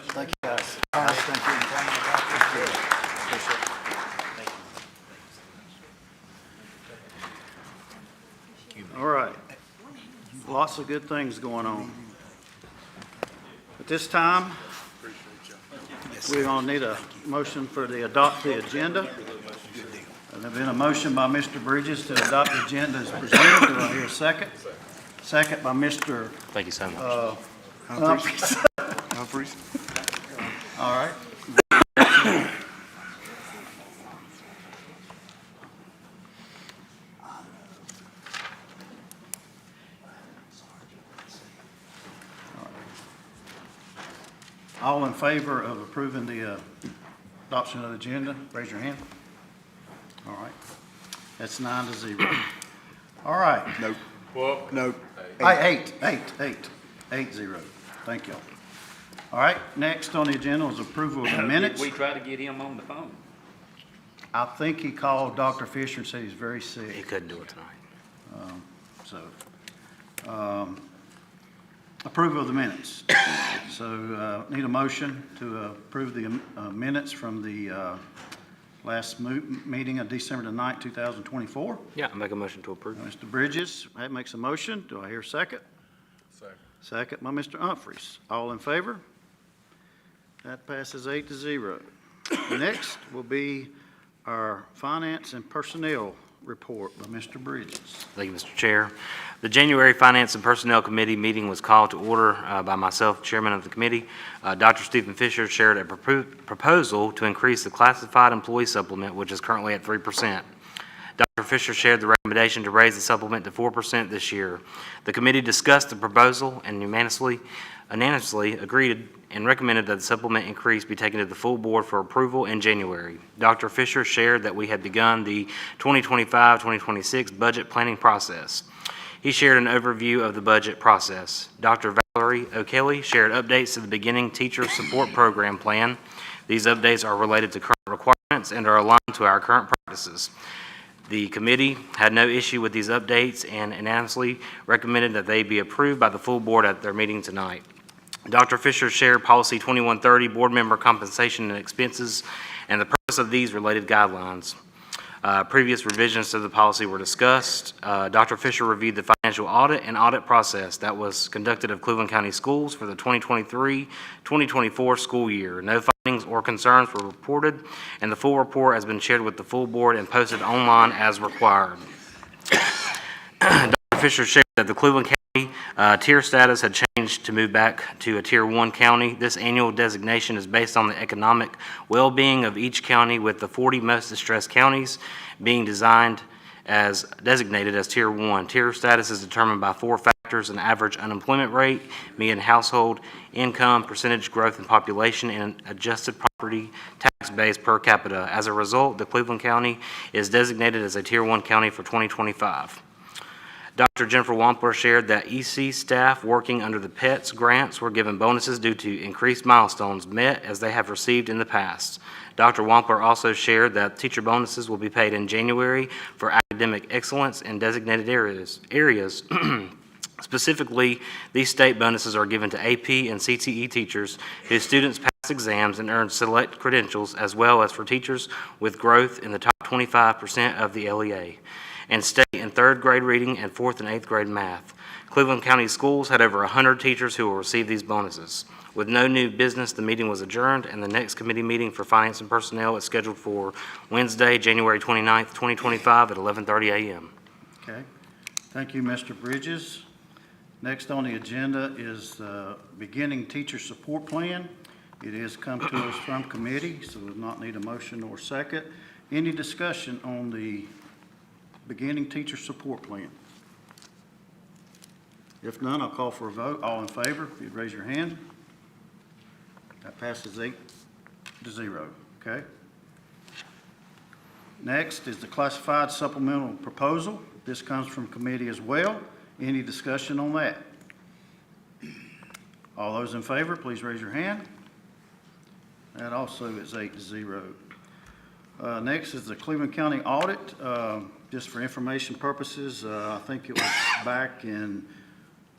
Thank you, guys. Thank you. All right. Lots of good things going on. At this time, we're going to need a motion for the adopt the agenda. And there's been a motion by Mr. Bridges to adopt the agenda as presented. Do I hear a second? Second by Mr. Thank you so much. Humphreys. All right. All in favor of approving the adoption of the agenda, raise your hand. All right. That's 9-0. All right. Nope. Well, Nope. 8-0. Thank you. All right, next on the agenda is approval of the minutes. we try to get him on the phone? I think he called Dr. Fisher and said he's very sick. He couldn't do it tonight. Approval of the minutes. So need a motion to approve the minutes from the last meeting of December the 9th, 2024. Yeah, I'll make a motion to approve. Mr. Bridges makes a motion. Do I hear a second? Second. Second by Mr. Humphreys. All in favor? That passes 8-0. Next will be our Finance and Personnel report by Mr. Bridges. Thank you, Mr. Chair. The January Finance and Personnel Committee meeting was called to order by myself, Chairman of the committee. Dr. Stephen Fisher shared a proposal to increase the classified employee supplement, which is currently at 3%. Dr. Fisher shared the recommendation to raise the supplement to 4% this year. The committee discussed the proposal and unanimously agreed and recommended that the supplement increase be taken to the full board for approval in January. Dr. Fisher shared that we had begun the 2025-2026 budget planning process. He shared an overview of the budget process. Dr. Valerie O'Kelly shared updates to the beginning teacher support program plan. These updates are related to current requirements and are aligned to our current practices. The committee had no issue with these updates and unanimously recommended that they be approved by the full board at their meeting tonight. Dr. Fisher shared Policy 2130, board member compensation and expenses, and the purpose of these related guidelines. Previous revisions to the policy were discussed. Dr. Fisher reviewed the financial audit and audit process that was conducted of Cleveland County Schools for the 2023-2024 school year. No findings or concerns were reported, and the full report has been shared with the full board and posted online as required. Dr. Fisher shared that the Cleveland County tier status had changed to move back to a Tier 1 county. This annual designation is based on the economic well-being of each county, with the 40 most distressed counties being designated as Tier 1. Tier status is determined by 4 factors: an average unemployment rate, median household income, percentage growth in population, and adjusted property tax base per capita. As a result, the Cleveland County is designated as a Tier 1 county for 2025. Dr. Jennifer Wampler shared that EC staff working under the PETS grants were given bonuses due to increased milestones met as they have received in the past. Dr. Wampler also shared that teacher bonuses will be paid in January for academic excellence in designated areas. Specifically, these state bonuses are given to AP and CTE teachers whose students pass exams and earn select credentials, as well as for teachers with growth in the top 25% of the LEA, and stay in third grade reading and fourth and eighth grade math. Cleveland County Schools had over 100 teachers who will receive these bonuses. With no new business, the meeting was adjourned, and the next committee meeting for Finance and Personnel is scheduled for Wednesday, January 29th, 2025 at 11:30 a.m. Okay. Thank you, Mr. Bridges. Next on the agenda is the beginning teacher support plan. It has come to us from committee, so does not need a motion or second. Any discussion on the beginning teacher support plan? If none, I'll call for a vote. All in favor, if you'd raise your hand. That passes 8-0, okay? Next is the classified supplemental proposal. This comes from committee as well. Any discussion on that? All those in favor, please raise your hand. That also is 8-0. Next is the Cleveland County audit. Just for information purposes, I think it was back in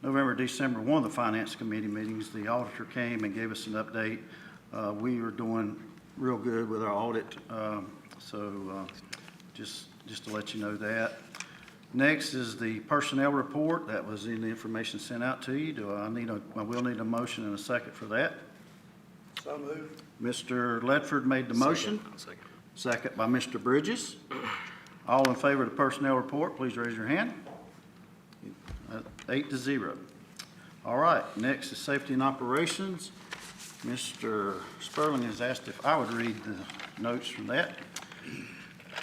November, December, one of the Finance Committee meetings, the auditor came and gave us an update. We were doing real good with our audit, just to let you know that. Next is the personnel report that was in the information sent out to you. I will need a motion and a second for that. So moved. Mr. Ledford made the motion. Second by Mr. Bridges. All in favor of the personnel report, please raise your hand. 8-0. All right, next is safety and operations. Mr. Sperling has asked if I would read the notes from that.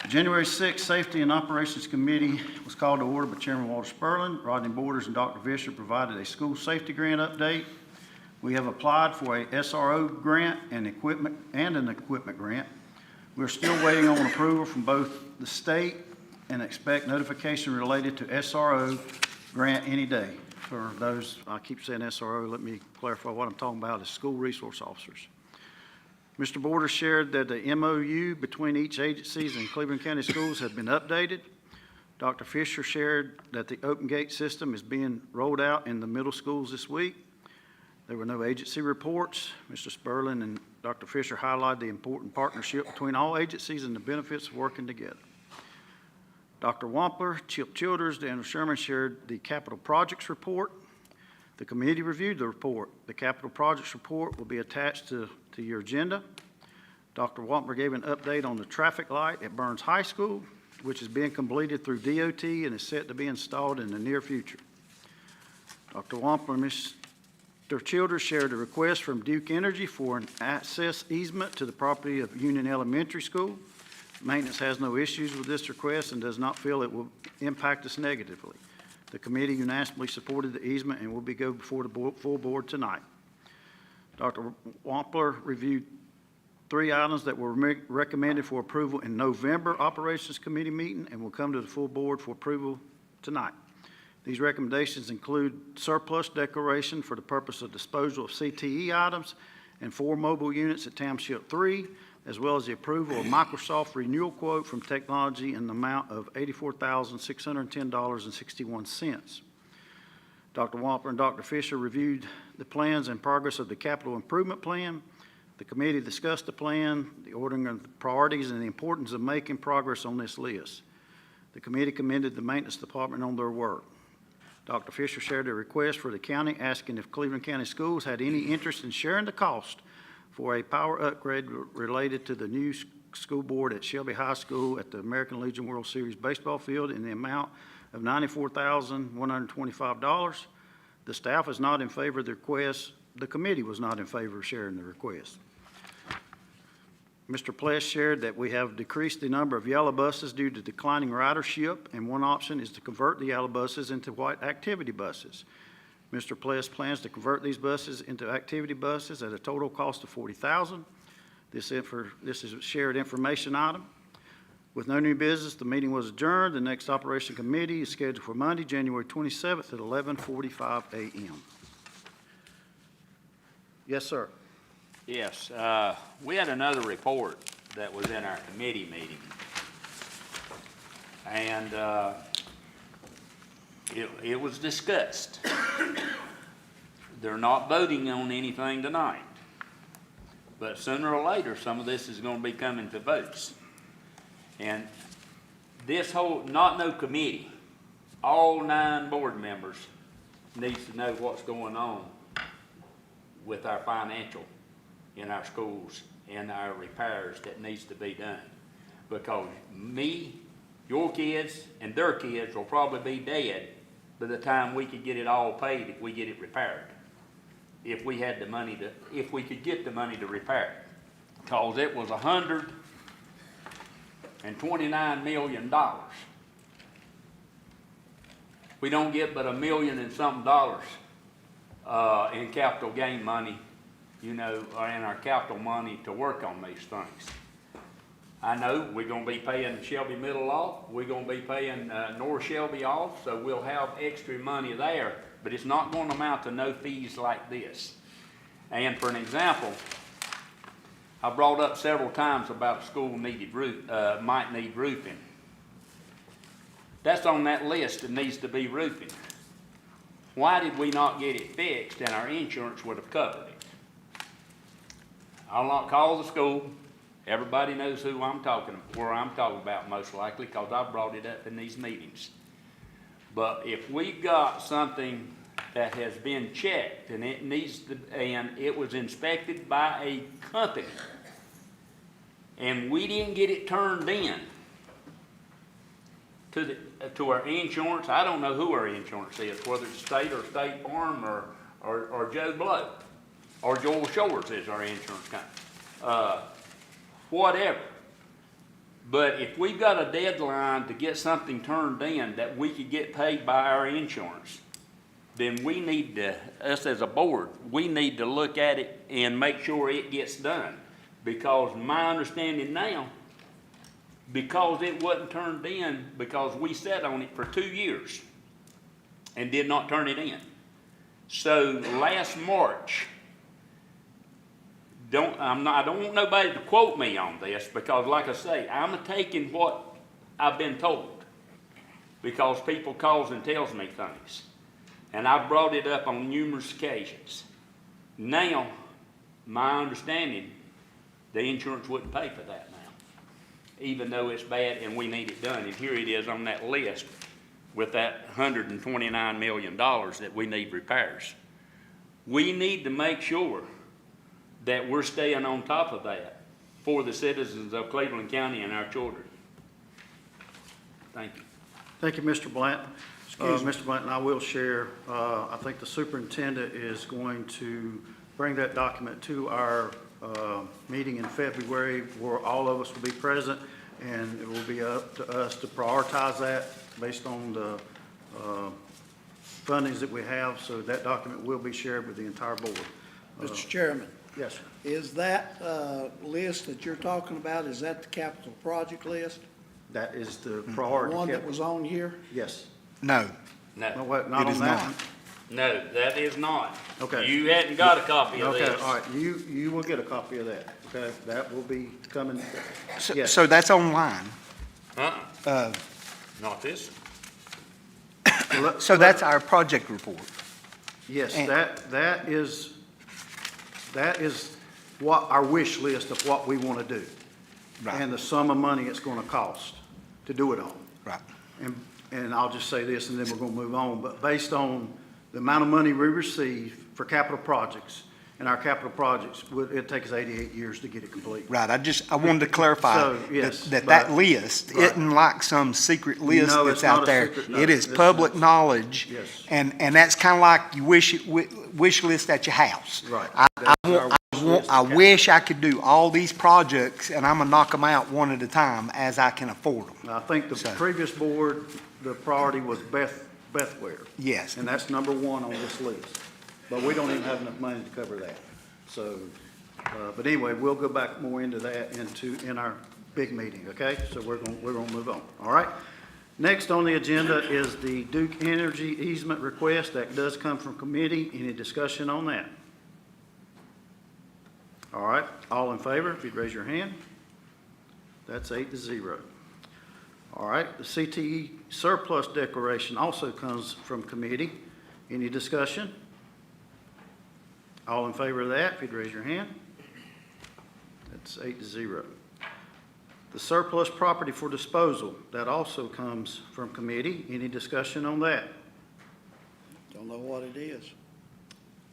January 6th, Safety and Operations Committee was called to order by Chairman Walter Sperling. Rodney Borders and Dr. Fisher provided a school safety grant update. We have applied for a SRO grant and an equipment grant. We're still waiting on approval from both the state and expect notification related to SRO grant any day. For those, I keep saying SRO, let me clarify what I'm talking about is school resource officers. Mr. Borders shared that the MOU between each agencies and Cleveland County Schools has been updated. Dr. Fisher shared that the open gate system is being rolled out in the middle schools this week. There were no agency reports. Mr. Sperling and Dr. Fisher highlighted the important partnership between all agencies and the benefits of working together. Dr. Wampler, Chip Childers, Daniel Sherman shared the capital projects report. The committee reviewed the report. The capital projects report will be attached to your agenda. Dr. Wampler gave an update on the traffic light at Burns High School, which is being completed through DOT and is set to be installed in the near future. Dr. Wampler and Mr. Childers shared a request from Duke Energy for an access easement to the property of Union Elementary School. Maintenance has no issues with this request and does not feel it will impact us negatively. The committee unanimously supported the easement and will go before the full board tonight. Dr. Wampler reviewed 3 items that were recommended for approval in November Operations Committee meeting and will come to the full board for approval tonight. These recommendations include surplus declaration for the purpose of disposal of CTE items and 4 mobile units at Township 3, as well as the approval of Microsoft renewal quote from Technology in the amount of $84,610.61. Dr. Wampler and Dr. Fisher reviewed the plans and progress of the capital improvement plan. The committee discussed the plan, the ordering of the priorities, and the importance of making progress on this list. The committee commended the maintenance department on their work. Dr. Fisher shared a request for the county asking if Cleveland County Schools had any interest in sharing the cost for a power upgrade related to the new school board at Shelby High School at the American Legion World Series baseball field in the amount of $94,125. The staff is not in favor of the request. The committee was not in favor of sharing the request. Mr. Pless shared that we have decreased the number of yellow buses due to declining ridership, and one option is to convert the yellow buses into white activity buses. Mr. Pless plans to convert these buses into activity buses at a total cost of $40,000. This is a shared information item. With no new business, the meeting was adjourned. The next operation committee is scheduled for Monday, January 27th at 11:45 a.m. Yes, sir. Yes, we had another report that was in our committee meeting. And it was discussed. They're not voting on anything tonight. But sooner or later, some of this is going to be coming to votes. And this whole, not no committee, all 9 board members needs to know what's going on with our financial in our schools and our repairs that needs to be done. Because me, your kids, and their kids will probably be dead by the time we could get it all paid if we get it repaired. If we had the money to, if we could get the money to repair it. Because it was $129 million. We don't get but $1 million and something dollars in capital gain money, you know, or in our capital money to work on these things. I know we're going to be paying Shelby Middle off. We're going to be paying North Shelby off, so we'll have extra money there. But it's not going to amount to no fees like this. And for an example, I brought up several times about school needed might need roofing. That's on that list that needs to be roofing. Why did we not get it fixed and our insurance would have covered it? I'll not call the school. Everybody knows where I'm talking about most likely, because I brought it up in these meetings. But if we've got something that has been checked and it needs to, and it was inspected by a company, and we didn't get it turned in to our insurance, I don't know who our insurance is, whether it's State or State Farm or Joe Blow or Joel Shores is our insurance company. Whatever. But if we've got a deadline to get something turned in that we could get paid by our insurance, then we need to, us as a board, we need to look at it and make sure it gets done. Because my understanding now, because it wasn't turned in, because we sat on it for 2 years and did not turn it in. So last March, I don't want nobody to quote me on this, because like I say, I'm taking what I've been told, because people calls and tells me things. And I've brought it up on numerous occasions. Now, my understanding, the insurance wouldn't pay for that now, even though it's bad and we need it done. And here it is on that list with that $129 million that we need repairs. We need to make sure that we're staying on top of that for the citizens of Cleveland County and our children. Thank you. Thank you, Mr. Blanton. Mr. Blanton, I will share, I think the superintendent is going to bring that document to our meeting in February, where all of us will be present, and it will be up to us to prioritize that based on the fundings that we have. So that document will be shared with the entire board. Mr. Chairman. Yes, sir. Is that list that you're talking about, is that the capital project list? That is the priority. The one that was on here? Yes. No. No, No, what, not It on is that not. one? no, that is not. Okay. You hadn't got a copy of this. Okay, all right, you will get a copy of that, okay? That will be coming, So, yes. so that's online. Not this. So that's our project report. Yes, And- that is what our wish list of what we want to do. Right. And the sum of money it's going to cost to do it all. Right. And I'll just say this, and then we're going to move on, but based on the amount of money we receive for capital projects, and our capital projects, it takes us 88 years to get it complete. Right, I wanted to clarify So, yes, that but- list right. isn't like some secret list No, that's it's not out a there. secret, no. It is This public is- knowledge. Yes. And that's kind of like you wish list at your house. Right. I That's our wish list of capital. wish I could do all these projects, and I'm gonna knock them out one at a time as I can afford them. I think the So- previous board, the priority was Bethware. Yes. And that's number one on this list. But we don't even have enough money to cover that. So, but anyway, we'll go back more into that in our big meeting, okay? So we're gonna move on, all right? Next on the agenda is the Duke Energy easement request. That does come from committee. Any discussion on that? All right, all in favor, if you'd raise your hand. That's 8-0. All right, the CTE surplus declaration also comes from committee. Any discussion? All in favor of that, if you'd raise your hand. That's 8-0. The surplus property for disposal, that also comes from committee. Any discussion on that? Don't know what it is.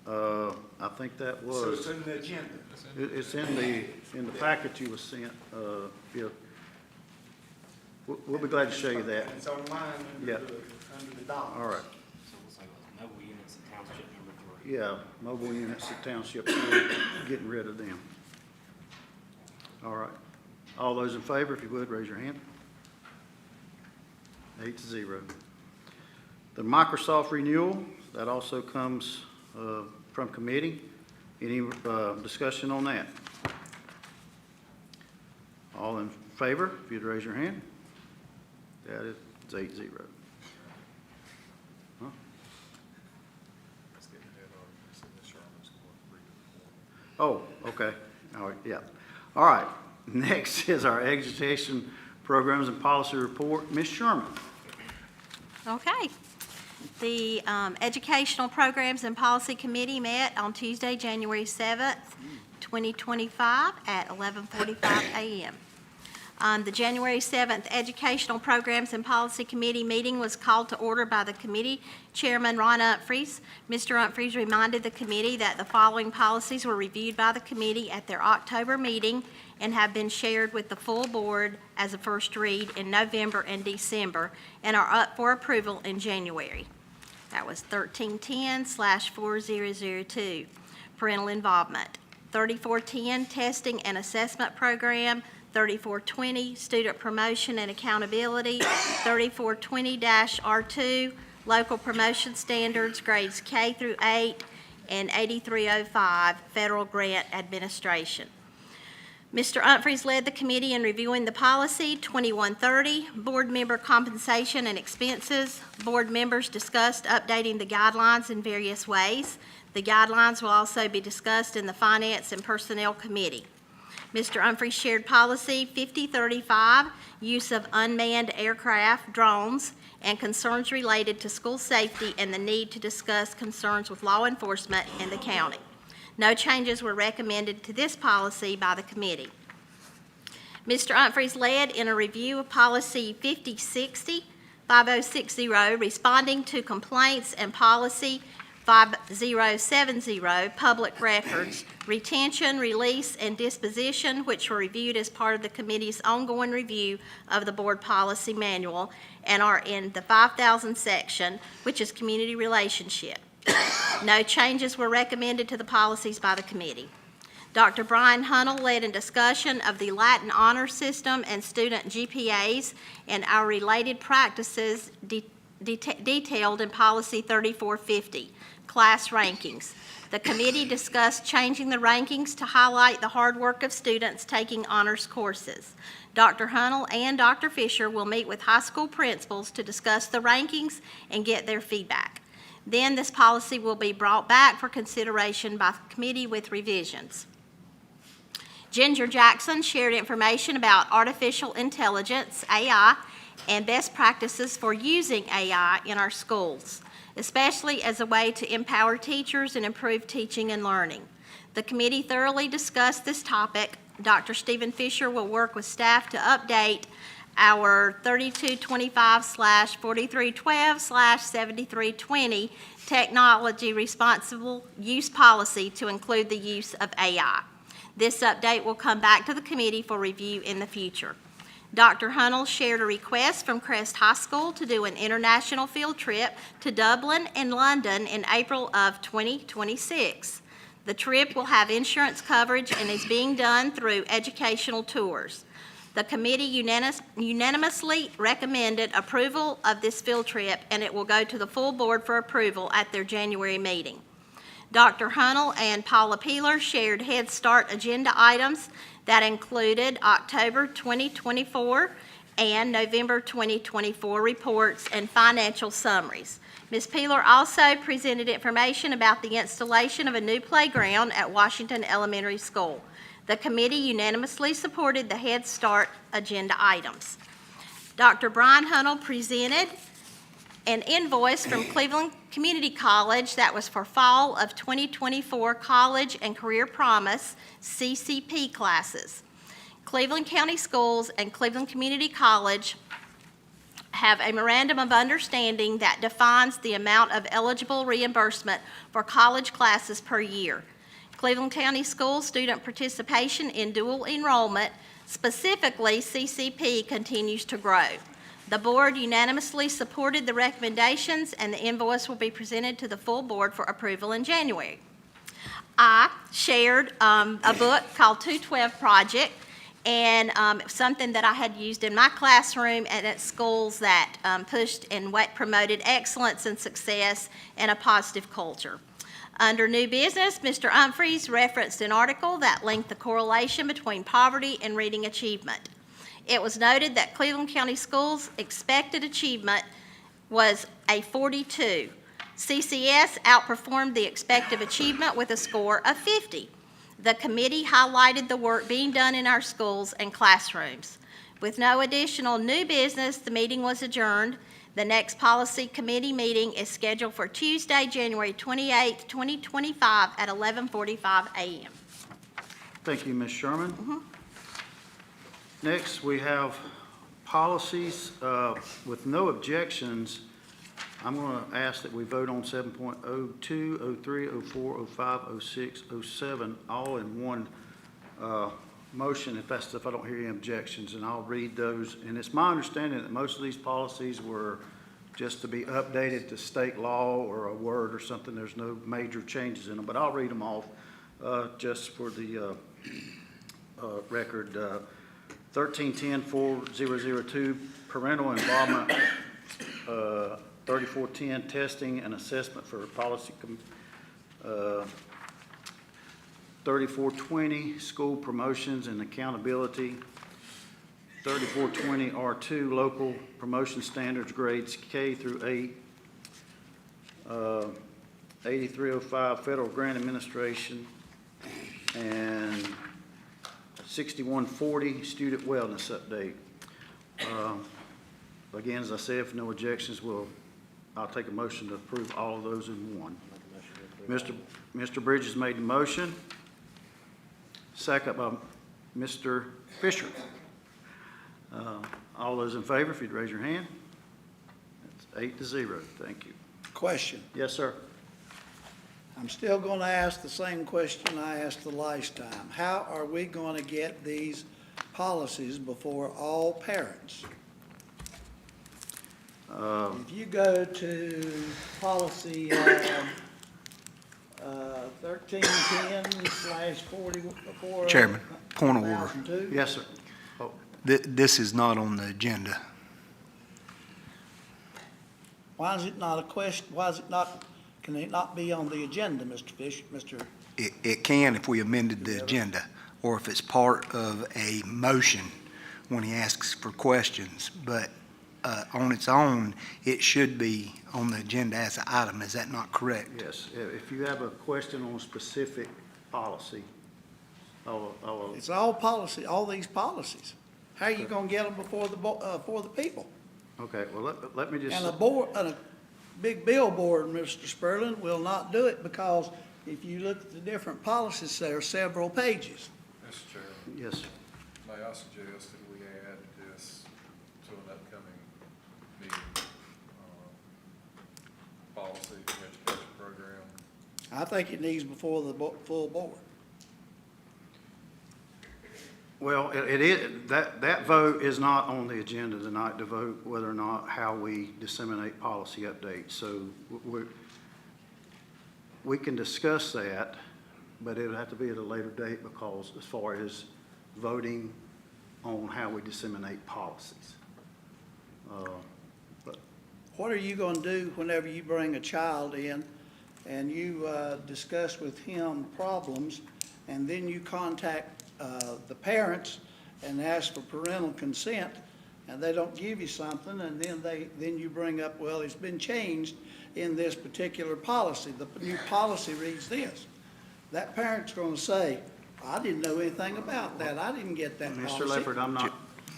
I think that So was. it's in the agenda. It's in the packet you was sent, yeah. We'll be glad to show you that. It's online Yeah. under the dollars. All right. So it looks like it was mobile units in township number 3. Yeah, mobile units at township, we're getting rid of them. All right. All those in favor, if you would, raise your hand. 8-0. The Microsoft renewal, that also comes from committee. Any discussion on that? All in favor, if you'd raise your hand. That is 8-0. Huh? Oh, okay. All right, yeah. All right. Next is our education programs and policy report. Ms. Sherman. Okay. The Educational Programs and Policy Committee met on Tuesday, January 7th, 2025 at 11:45 a.m. The January 7th Educational Programs and Policy Committee meeting was called to order by the committee chairman, Ron Umphreys. Mr. Umphreys reminded the committee that the following policies were reviewed by the committee at their October meeting and have been shared with the full board as a first read in November and December and are up for approval in January. That was 1310/4002, parental involvement. 3410, testing and assessment program. 3420, student promotion and accountability. 3420-R2, local promotion standards, grades K through 8, and 8305, federal grant administration. Mr. Umphreys led the committee in reviewing the policy. 2130, board member compensation and expenses. Board members discussed updating the guidelines in various ways. The guidelines will also be discussed in the Finance and Personnel Committee. Mr. Umphreys shared policy 5035, use of unmanned aircraft, drones, and concerns related to school safety and the need to discuss concerns with law enforcement in the county. No changes were recommended to this policy by the committee. Mr. Umphreys led in a review of policy 5060, responding to complaints, and policy 5070, public records, retention, release, and disposition, which were reviewed as part of the committee's ongoing review of the board policy manual and are in the 5000 section, which is community relationship. No changes were recommended to the policies by the committee. Dr. Brian Hunnell led a discussion of the Latin honor system and student GPAs and our related practices detailed in policy 3450, class rankings. The committee discussed changing the rankings to highlight the hard work of students taking honors courses. Dr. Hunnell and Dr. Fisher will meet with high school principals to discuss the rankings and get their feedback. Then this policy will be brought back for consideration by the committee with revisions. Ginger Jackson shared information about artificial intelligence, AI, and best practices for using AI in our schools, especially as a way to empower teachers and improve teaching and learning. The committee thoroughly discussed this topic. Dr. Stephen Fisher will work with staff to update our 3225/4312/7320 technology responsible use policy to include the use of AI. This update will come back to the committee for review in the future. Dr. Hunnell shared a request from Crest High School to do an international field trip to Dublin and London in April of 2026. The trip will have insurance coverage and is being done through educational tours. The committee unanimously recommended approval of this field trip, and it will go to the full board for approval at their January meeting. Dr. Hunnell and Paula Peeler shared Head Start agenda items that included October 2024 and November 2024 reports and financial summaries. Ms. Peeler also presented information about the installation of a new playground at Washington Elementary School. The committee unanimously supported the Head Start agenda items. Dr. Brian Hunnell presented an invoice from Cleveland Community College that was for fall of 2024 College and Career Promise CCP classes. Cleveland County Schools and Cleveland Community College have a memorandum of understanding that defines the amount of eligible reimbursement for college classes per year. Cleveland County Schools student participation in dual enrollment, specifically CCP, continues to grow. The board unanimously supported the recommendations, and the invoice will be presented to the full board for approval in January. I shared a book called 212 Project, and something that I had used in my classroom and at schools that pushed and promoted excellence and success and a positive culture. Under new business, Mr. Humphreys referenced an article that linked the correlation between poverty and reading achievement. It was noted that Cleveland County Schools' expected achievement was a 42. CCS outperformed the expected achievement with a score of 50. The committee highlighted the work being done in our schools and classrooms. With no additional new business, the meeting was adjourned. The next policy committee meeting is scheduled for Tuesday, January 28, 2025 at 11:45 a.m. Thank you, Ms. Sherman. Next, we have policies. With no objections, I'm going to ask that we vote on 7.02, 03, 04, 05, 06, 07, all in one motion, if I don't hear any objections, and I'll read those. And it's my understanding that most of these policies were just to be updated to state law or a word or something. There's no major changes in them, but I'll read them off just for the record. 1310-4002, parental involvement. 3410, testing and assessment for policy. 3420, school promotions and accountability. 3420 R2, local promotion standards, grades K through 8. 8305, federal grant administration. And 6140, student wellness update. Again, as I said, if no objections, I'll take a motion to approve all of those in one. Mr. Bridges made the motion. Second by Mr. Fisher. All those in favor, if you'd raise your hand. That's 8-0. Thank you. Question. Yes, sir. I'm still going to ask the same question I asked the last time. How are we going to get these policies before all parents? If you go to policy 1310/44. Chairman, point of order. Yes, sir. This is not on the agenda. Why is it not a question, why is it not, can it not be on the agenda, Mr. Fisher, Mr.? It can if we amended the agenda, or if it's part of a motion when he asks for questions. But on its own, it should be on the agenda as an item. Is that not correct? Yes. If you have a question on a specific policy, It's all policy, all these policies. How are you going to get them before the people? okay, well, let me just. And a big billboard, Mr. Sperling, will not do it, because if you look at the different policies, there are several pages. Mr. Chairman, Yes. may I suggest that we add this to an upcoming meeting, policy education program? I think it needs before the full board. Well, it is, that vote is not on the agenda tonight to vote whether or not how we disseminate policy updates. So we can discuss that, but it'll have to be at a later date, because as far as voting on how we disseminate policies. What are you going to do whenever you bring a child in and you discuss with him problems, and then you contact the parents and ask for parental consent, and they don't give you something, and then you bring up, well, it's been changed in this particular policy. The new policy reads this. That parent's going to say, I didn't know anything about that. I didn't get that policy. Mr. Lefford, I'm not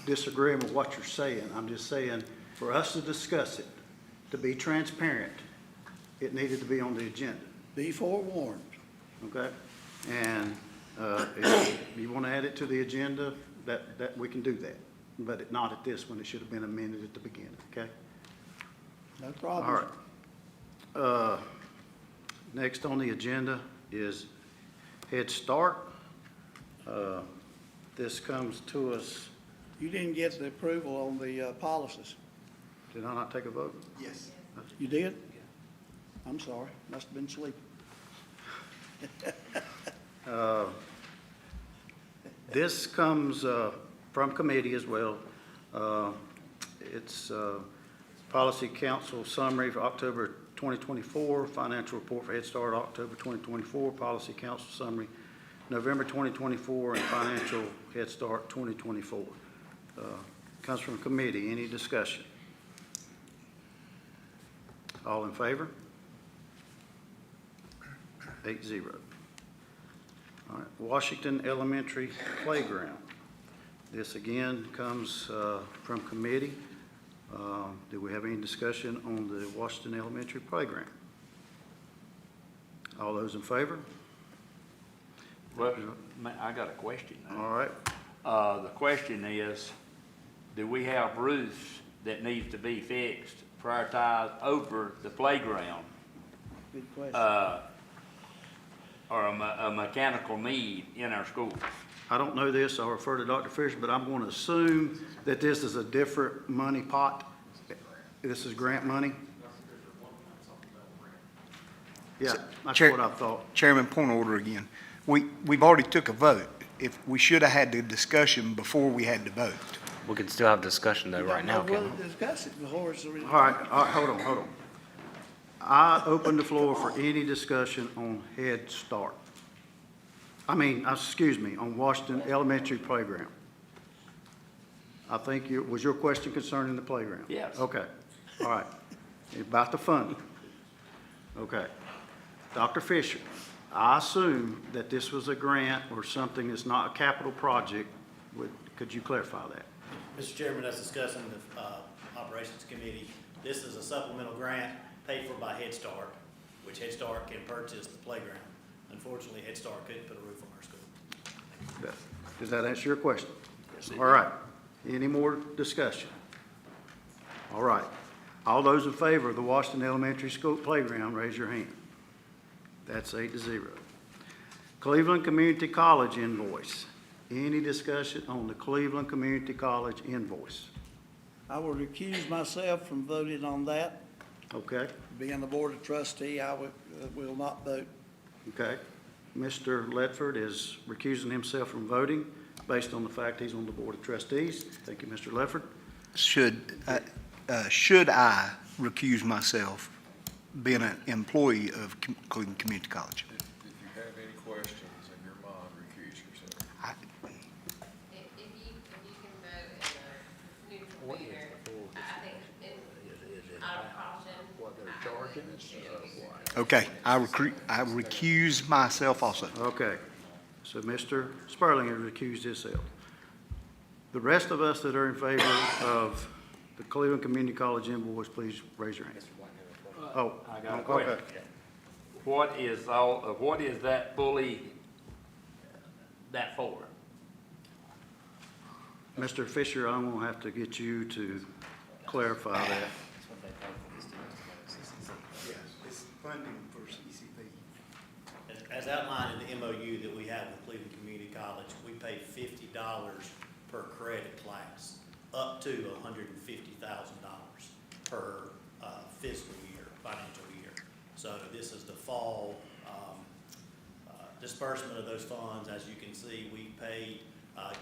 disagreeing with what you're saying. I'm just saying, for us to discuss it, to be transparent, it needed to be on the agenda, Be forewarned. okay? And if you want to add it to the agenda, that we can do that, but not at this one. It should have been amended at the beginning, okay? No problem. All right. Next on the agenda is Head Start. This comes to us, You didn't get the approval on the policies. did I not take a vote? Yes. You did? I'm sorry, must have been sleeping. This comes from committee as well. It's Policy Council Summary for October 2024, Financial Report for Head Start October 2024, Policy Council Summary November 2024, and Financial Head Start 2024. Comes from committee. Any discussion? All in favor? 8-0. All right, Washington Elementary Playground. This again comes from committee. Do we have any discussion on the Washington Elementary Playground? All those in favor? Well, I got a question now. All right. The question is, do we have roofs that needs to be fixed, prioritized over the playground? Good question. Or a mechanical need in our schools? I don't know this, I'll refer to Dr. Fisher, but I'm going to assume that this is a different money pot. This is grant money? Yeah, that's Chair- what I thought. Chairman, point of order again. We've already took a vote. If we should have had the discussion before we had the vote. We can still have discussion though right now, We'll can't we? discuss it before it's. All right, hold on. I open the floor for any discussion on Head Start. On Washington Elementary Playground. I think was your question concerning the playground? Yes. Okay, all right. About the funding. Okay. Dr. Fisher, I assume that this was a grant or something that's not a capital project. Could you clarify that? Mr. Chairman, as discussed in the Operations Committee, this is a supplemental grant paid for by Head Start, which Head Start can purchase the playground. Unfortunately, Head Start couldn't put a roof on our school. Does that answer your question? Yes, it All right. Any more discussion? All right. All those in favor of the Washington Elementary School playground, raise your hand. That's 8-0. Cleveland Community College invoice. Any discussion on the Cleveland Community College invoice? I will recuse myself from voting on that. Okay, Being the board of trustee, I will not vote. okay. Mr. Ledford is recusing himself from voting based on the fact he's on the board of trustees. Thank you, Mr. Ledford. Should I recuse myself being an employee of Cleveland Community College? If you have any questions in your mind, recuse yourself. If you can vote in a neutral manner, I think out of caution. What they're charging us? Okay, I recuse myself also. Okay, so Mr. Sperling has recused himself. The rest of us that are in favor of the Cleveland Community College invoice, please raise your hand. Oh, I got a okay. question. What is that that for? Mr. Fisher, I'm going to have to get you to clarify that. Yes, it's funding for CCP. As outlined in the MOU that we have with Cleveland Community College, we pay $50 per credit class, up to $150,000 per fiscal year, financial year. So this is the fall disbursement of those funds. As you can see, we paid,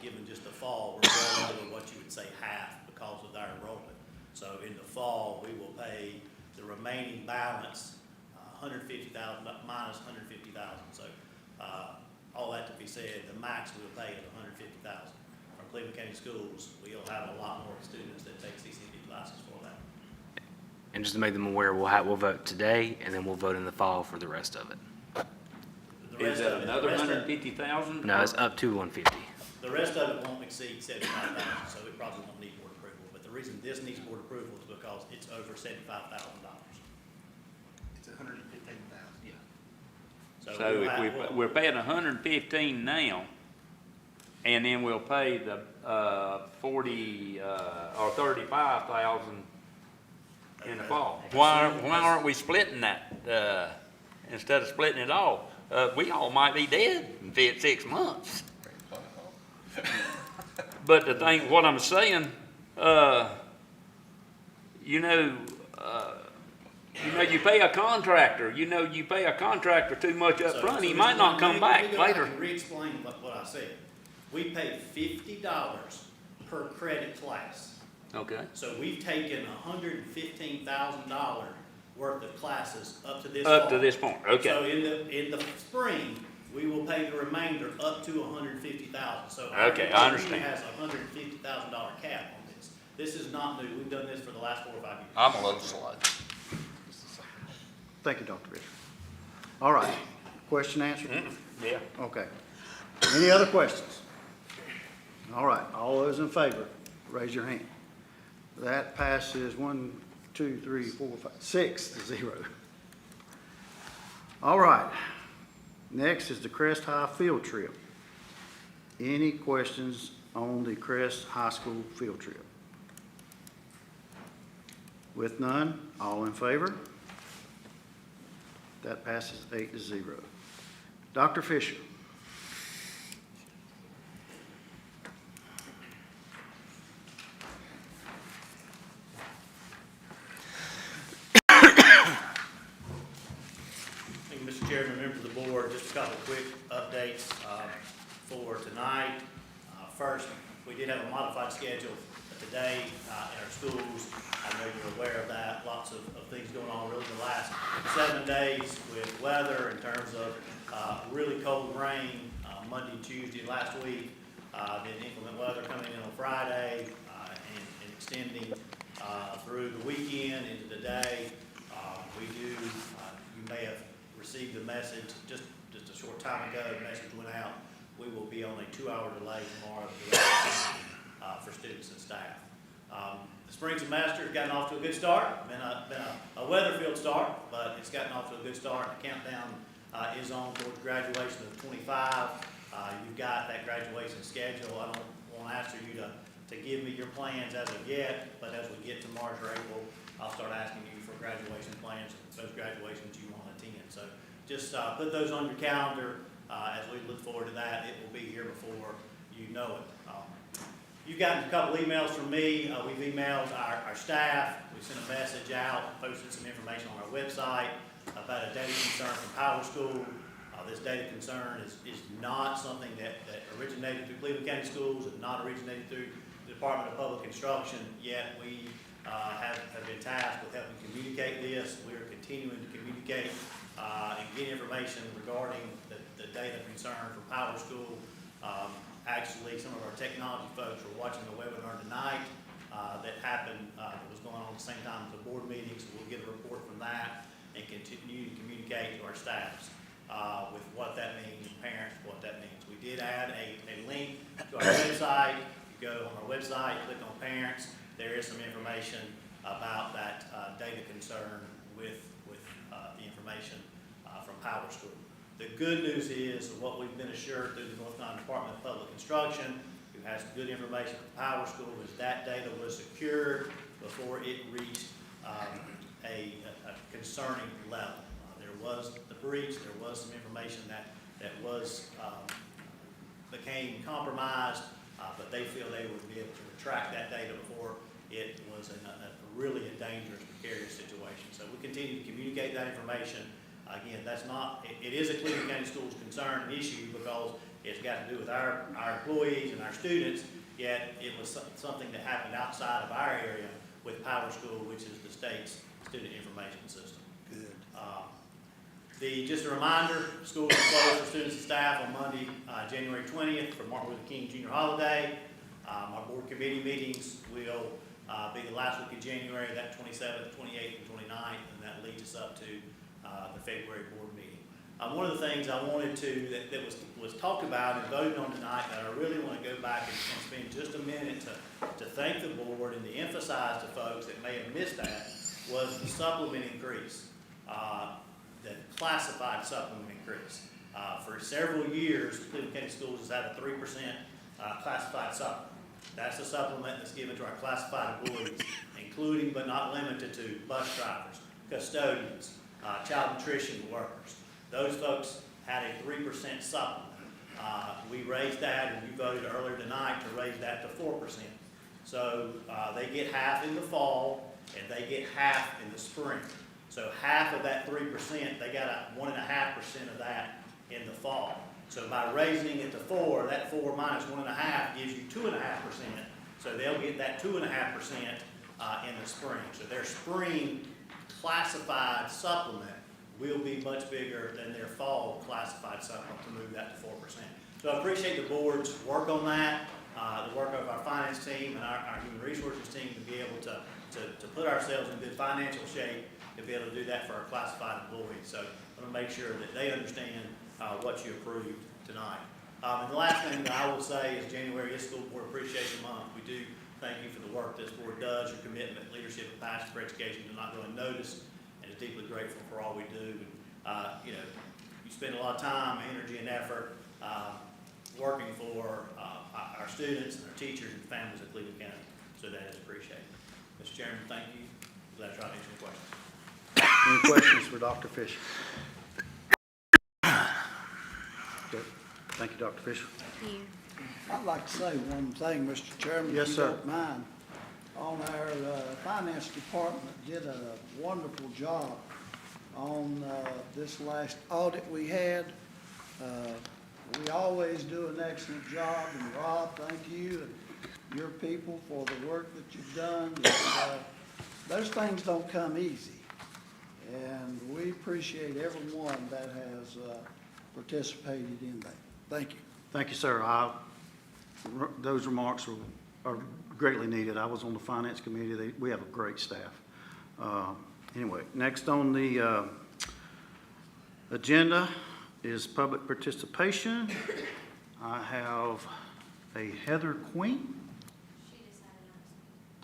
given just the fall, we're well over what you would say half because of our enrollment. So in the fall, we will pay the remaining balance, $150,000 minus $150,000. So all that to be said, the max we'll pay is $150,000. From Cleveland County Schools, we'll have a lot more students that take CCD classes for that. And just to make them aware, we'll vote today, and then we'll vote in the fall for the rest of it. The rest Is that of it- the another rest of- 150,000? No, it's up to 150. The rest of it won't exceed 75,000, so it probably won't need board approval. But the reason this needs board approval is because it's over $75,000. It's 115,000. Yeah. So we'll have- if we're paying 115 now, and then we'll pay the 40 or 35,000 in the fall. Why aren't we splitting that instead of splitting it all? We all might be dead in 6 months. But the thing, what I'm saying, you pay a contractor. You pay a contractor too much up front. He might not come back later. Let me re-explain what I said. We pay $50 per credit class. Okay. So we've taken $115,000 worth of classes up to this point. Up to this point, okay. So in the spring, we will pay the remainder up to $150,000. So Okay, I understand. has a $150,000 cap on this. This is not new. We've done this for the last 4 or 5 years. I'm a little slow. Thank you, Dr. Bishop. All right, question answered? Yeah. Okay. Any other questions? All right, all those in favor, raise your hand. That passes 1, 2, 3, 4, 5, 6 to 0. All right, next is the Crest High field trip. Any questions on the Crest High School field trip? With none, all in favor? That passes 8 to 0. Dr. Fisher. Thank you, Mr. Chairman, members of the board. Just a couple of quick updates for tonight. First, we did have a modified schedule today in our schools. I know you're aware of that. Lots of things going on really the last 7 days with weather in terms of really cold rain Monday and Tuesday last week. Then inclement weather coming in on Friday and extending through the weekend into the day. You may have received a message just a short time ago. The message went out. We will be on a 2-hour delay tomorrow for students and staff. The spring semester has gotten off to a good start. Been a weather-filled start, but it's gotten off to a good start. The countdown is on towards graduation of 25. You've got that graduation schedule. I don't want to ask you to give me your plans as of yet, but as we get to March or April, I'll start asking you for graduation plans, those graduations you want to attend. So just put those on your calendar as we look forward to that. It will be here before you know it. You've gotten a couple emails from me. We've emailed our staff. We sent a message out, posted some information on our website about a data concern from Power School. This data concern is not something that originated through Cleveland County Schools, and not originated through the Department of Public Instruction, yet we have been tasked with helping communicate this. We are continuing to communicate and get information regarding the data concern for Power School. Actually, some of our technology folks were watching the webinar tonight that happened, that was going on at the same time as the board meeting, so we'll get a report from that and continue to communicate to our staffs with what that means, and parents, what that means. We did add a link to our website. You go on our website, click on parents. There is some information about that data concern with the information from Power School. The good news is what we've been assured through the North Carolina Department of Public Instruction, who has good information from Power School, is that data was secured before it reached a concerning level. There was the breach, there was some information that was became compromised, but they feel they would be able to retract that data before it was really a dangerous, precarious situation. So we continue to communicate that information. Again, it is a Cleveland County Schools concern issue because it's got to do with our employees and our students, yet it was something that happened outside of our area with Power School, which is the state's student information system. Good. Just a reminder, schools are closed for students and staff on Monday, January 20th for Martin Luther King Jr. holiday. Our board committee meetings will be the last week of January, that 27th, 28th, and 29th, and that leads us up to the February board meeting. One of the things I wanted to, that was talked about and voted on tonight, that I really want to go back and spend just a minute to thank the board and to emphasize to folks that may have missed that, was the supplement increase, the classified supplement increase. For several years, Cleveland County Schools has had a 3% classified supplement. That's the supplement that's given to our classified employees, including but not limited to bus drivers, custodians, child nutrition workers. Those folks had a 3% supplement. We raised that, and you voted earlier tonight to raise that to 4%. So they get half in the fall, and they get half in the spring. So half of that 3%, they got 1.5% of that in the fall. So by raising it to 4, that 4 minus 1.5 gives you 2.5%. So they'll get that 2.5% in the spring. So their spring classified supplement will be much bigger than their fall classified supplement to move that to 4%. So I appreciate the board's work on that, the work of our finance team and our human resources team to be able to put ourselves in good financial shape to be able to do that for our classified employees. So I'm going to make sure that they understand what you approved tonight. And the last thing that I will say is January is School Board Appreciation Month. We do thank you for the work this board does, your commitment, leadership, and passion for education do not go unnoticed, and is deeply grateful for all we do. And, you know, you spend a lot of time, energy, and effort working for our students and our teachers and families of Cleveland County, so that is appreciated. Mr. Chairman, thank you. Glad to try to answer your questions. Any questions for Dr. Fisher? Good. Thank you, Dr. Fisher. Thank you. I'd like to say one thing, Mr. Chairman, Yes, if you sir. don't mind. On our finance department did a wonderful job on this last audit we had. We always do an excellent job, and Rob, thank you and your people for the work that you've done. Those things don't come easy, and we appreciate everyone that has participated in that. Thank you. Thank you, sir. Those remarks are greatly needed. I was on the finance committee. We have a great staff. Anyway, next on the agenda is public participation. I have a Heather Queen.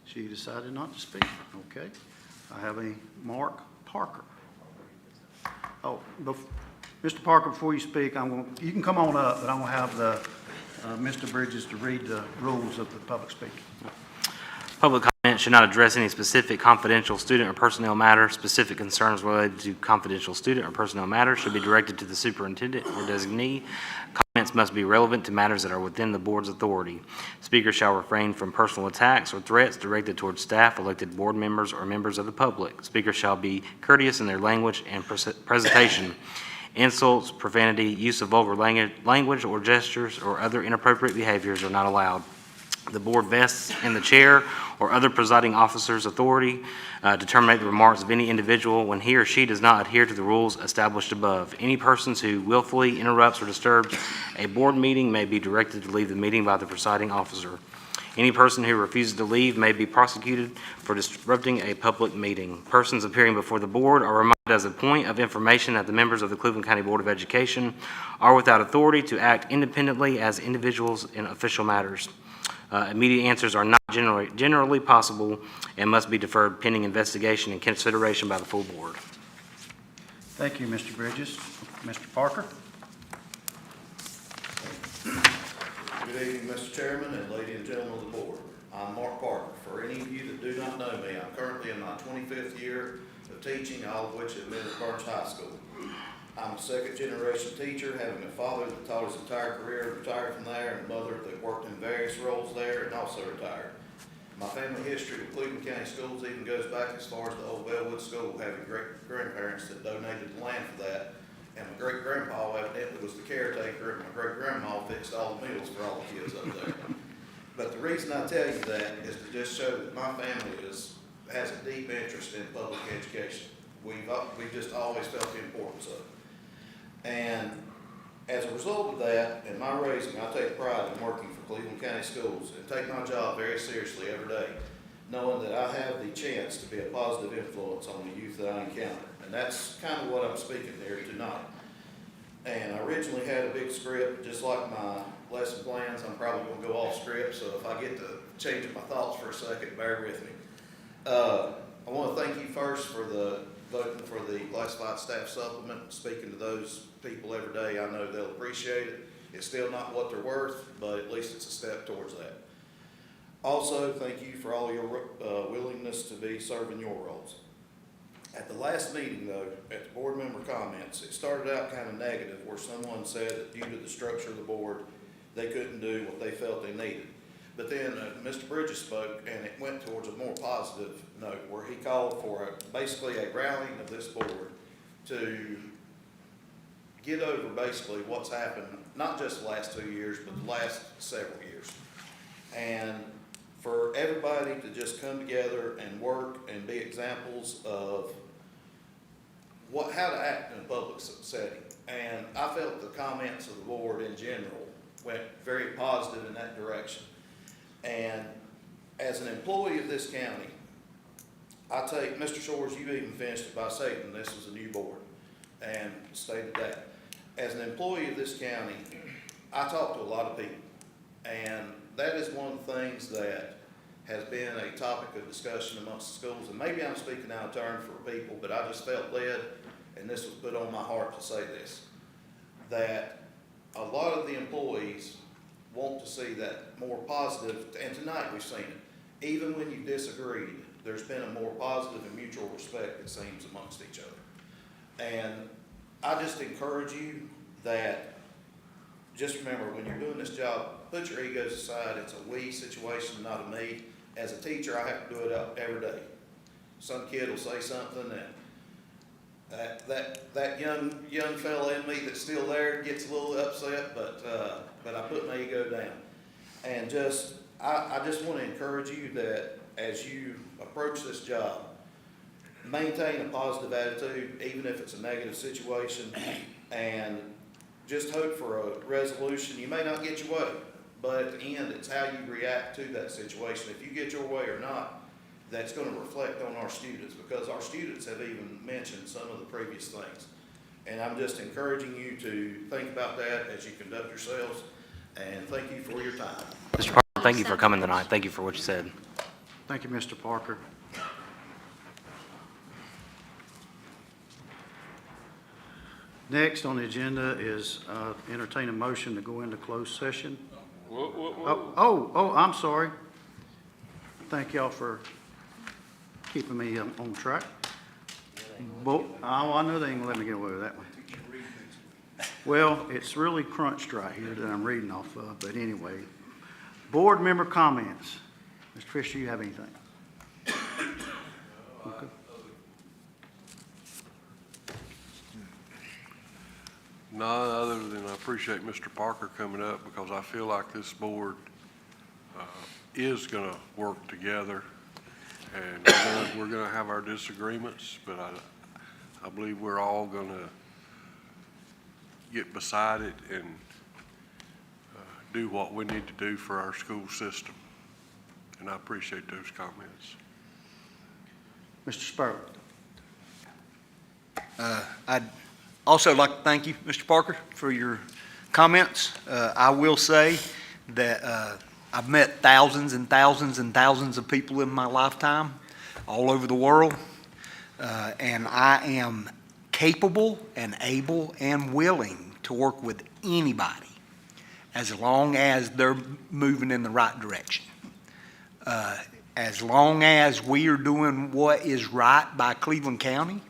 She decided not to speak. Okay. I have a Mark Parker. Oh, Mr. Parker, before you speak, you can come on up, but I'm going to have Mr. Bridges to read the rules of the public speaking. Public comment should not address any specific confidential student or personnel matter. Specific concerns related to confidential student or personnel matters should be directed to the superintendent or designee. Comments must be relevant to matters that are within the board's authority. Speakers shall refrain from personal attacks or threats directed towards staff, elected board members, or members of the public. Speakers shall be courteous in their language and presentation. Insults, profanity, use of vulgar language or gestures, or other inappropriate behaviors are not allowed. The board vests in the chair or other presiding officer's authority to terminate the remarks of any individual when he or she does not adhere to the rules established above. Any persons who willfully interrupts or disturbs a board meeting may be directed to leave the meeting by the presiding officer. Any person who refuses to leave may be prosecuted for disrupting a public meeting. Persons appearing before the board are reminded as a point of information that the members of the Cleveland County Board of Education are without authority to act independently as individuals in official matters. Immediate answers are not generally possible and must be deferred pending investigation and consideration by the full board. Thank you, Mr. Bridges. Mr. Parker? Good evening, Mr. Chairman and ladies and gentlemen of the board. I'm Mark Parker. For any of you that do not know me, I'm currently in my 25th year of teaching, all of which have been at Burns High School. I'm a second-generation teacher, having a father that taught his entire career, retired from there, and a mother that worked in various roles there and also retired. My family history with Cleveland County Schools even goes back as far as the old Bellwood School, having great-grandparents that donated the land for that. And my great-grandpa evidently was the caretaker, and my great-grandma fixed all the meals for all the kids up there. But the reason I tell you that is to just show that my family has a deep interest in public education. We've just always felt the importance of it. And as a result of that, and my raising, I take pride in working for Cleveland County Schools and take my job very seriously every day, knowing that I have the chance to be a positive influence on the youth that I encounter. And that's kind of what I'm speaking here tonight. And I originally had a big script, just like my lesson plans. I'm probably going to go off script, so if I get to change my thoughts for a second, bear with me. I want to thank you first for the voting for the classified staff supplement. Speaking to those people every day, I know they'll appreciate it. It's still not what they're worth, but at least it's a step towards that. Also, thank you for all your willingness to be serving your roles. At the last meeting, though, at the board member comments, it started out kind of negative, where someone said that due to the structure of the board, they couldn't do what they felt they needed. But then Mr. Bridges spoke, and it went towards a more positive note, where he called for basically a rallying of this board to get over basically what's happened, not just the last 2 years, but the last several years. And for everybody to just come together and work and be examples of how to act in a public setting. And I felt the comments of the board in general went very positive in that direction. And as an employee of this county, I take, Mr. Shores, you even finished it by saying this is a new board and stated that. As an employee of this county, I talk to a lot of people, and that is one of the things that has been a topic of discussion amongst the schools. And maybe I'm speaking out of turn for people, but I just felt led, and this was put on my heart to say this, that a lot of the employees want to see that more positive, and tonight we've seen it. Even when you've disagreed, there's been a more positive and mutual respect, it seems, amongst each other. And I just encourage you that, just remember, when you're doing this job, put your egos aside. It's a we situation, not a me. As a teacher, I have to do it every day. Some kid will say something, and that young fella in me that's still there gets a little upset, but I put my ego down. And I just want to encourage you that as you approach this job, maintain a positive attitude, even if it's a negative situation, and just hope for a resolution. You may not get your way, but at the end, it's how you react to that situation. If you get your way or not, that's going to reflect on our students, because our students have even mentioned some of the previous things. And I'm just encouraging you to think about that as you conduct yourselves, and thank you for your time. Mr. Parker, thank you for coming tonight. Thank you for what you said. Thank you, Mr. Parker. Next on the agenda is entertain a motion to go into closed session. I'm sorry. Thank y'all for keeping me on track. I know they ain't gonna let me get away with that one. Well, it's really crunched right here that I'm reading off of, but anyway. Board member comments. Mr. Fisher, you have anything? Okay. No, other than I appreciate Mr. Parker coming up, because I feel like this board is going to work together, and we're going to have our disagreements, but I believe we're all going to get beside it and do what we need to do for our school system. And I appreciate those comments. Mr. Spurlock. I'd also like to thank you, Mr. Parker, for your comments. I will say that I've met thousands and thousands and thousands of people in my lifetime all over the world, and I am capable and able and willing to work with anybody as long as they're moving in the right direction. As long as we are doing what is right by Cleveland County,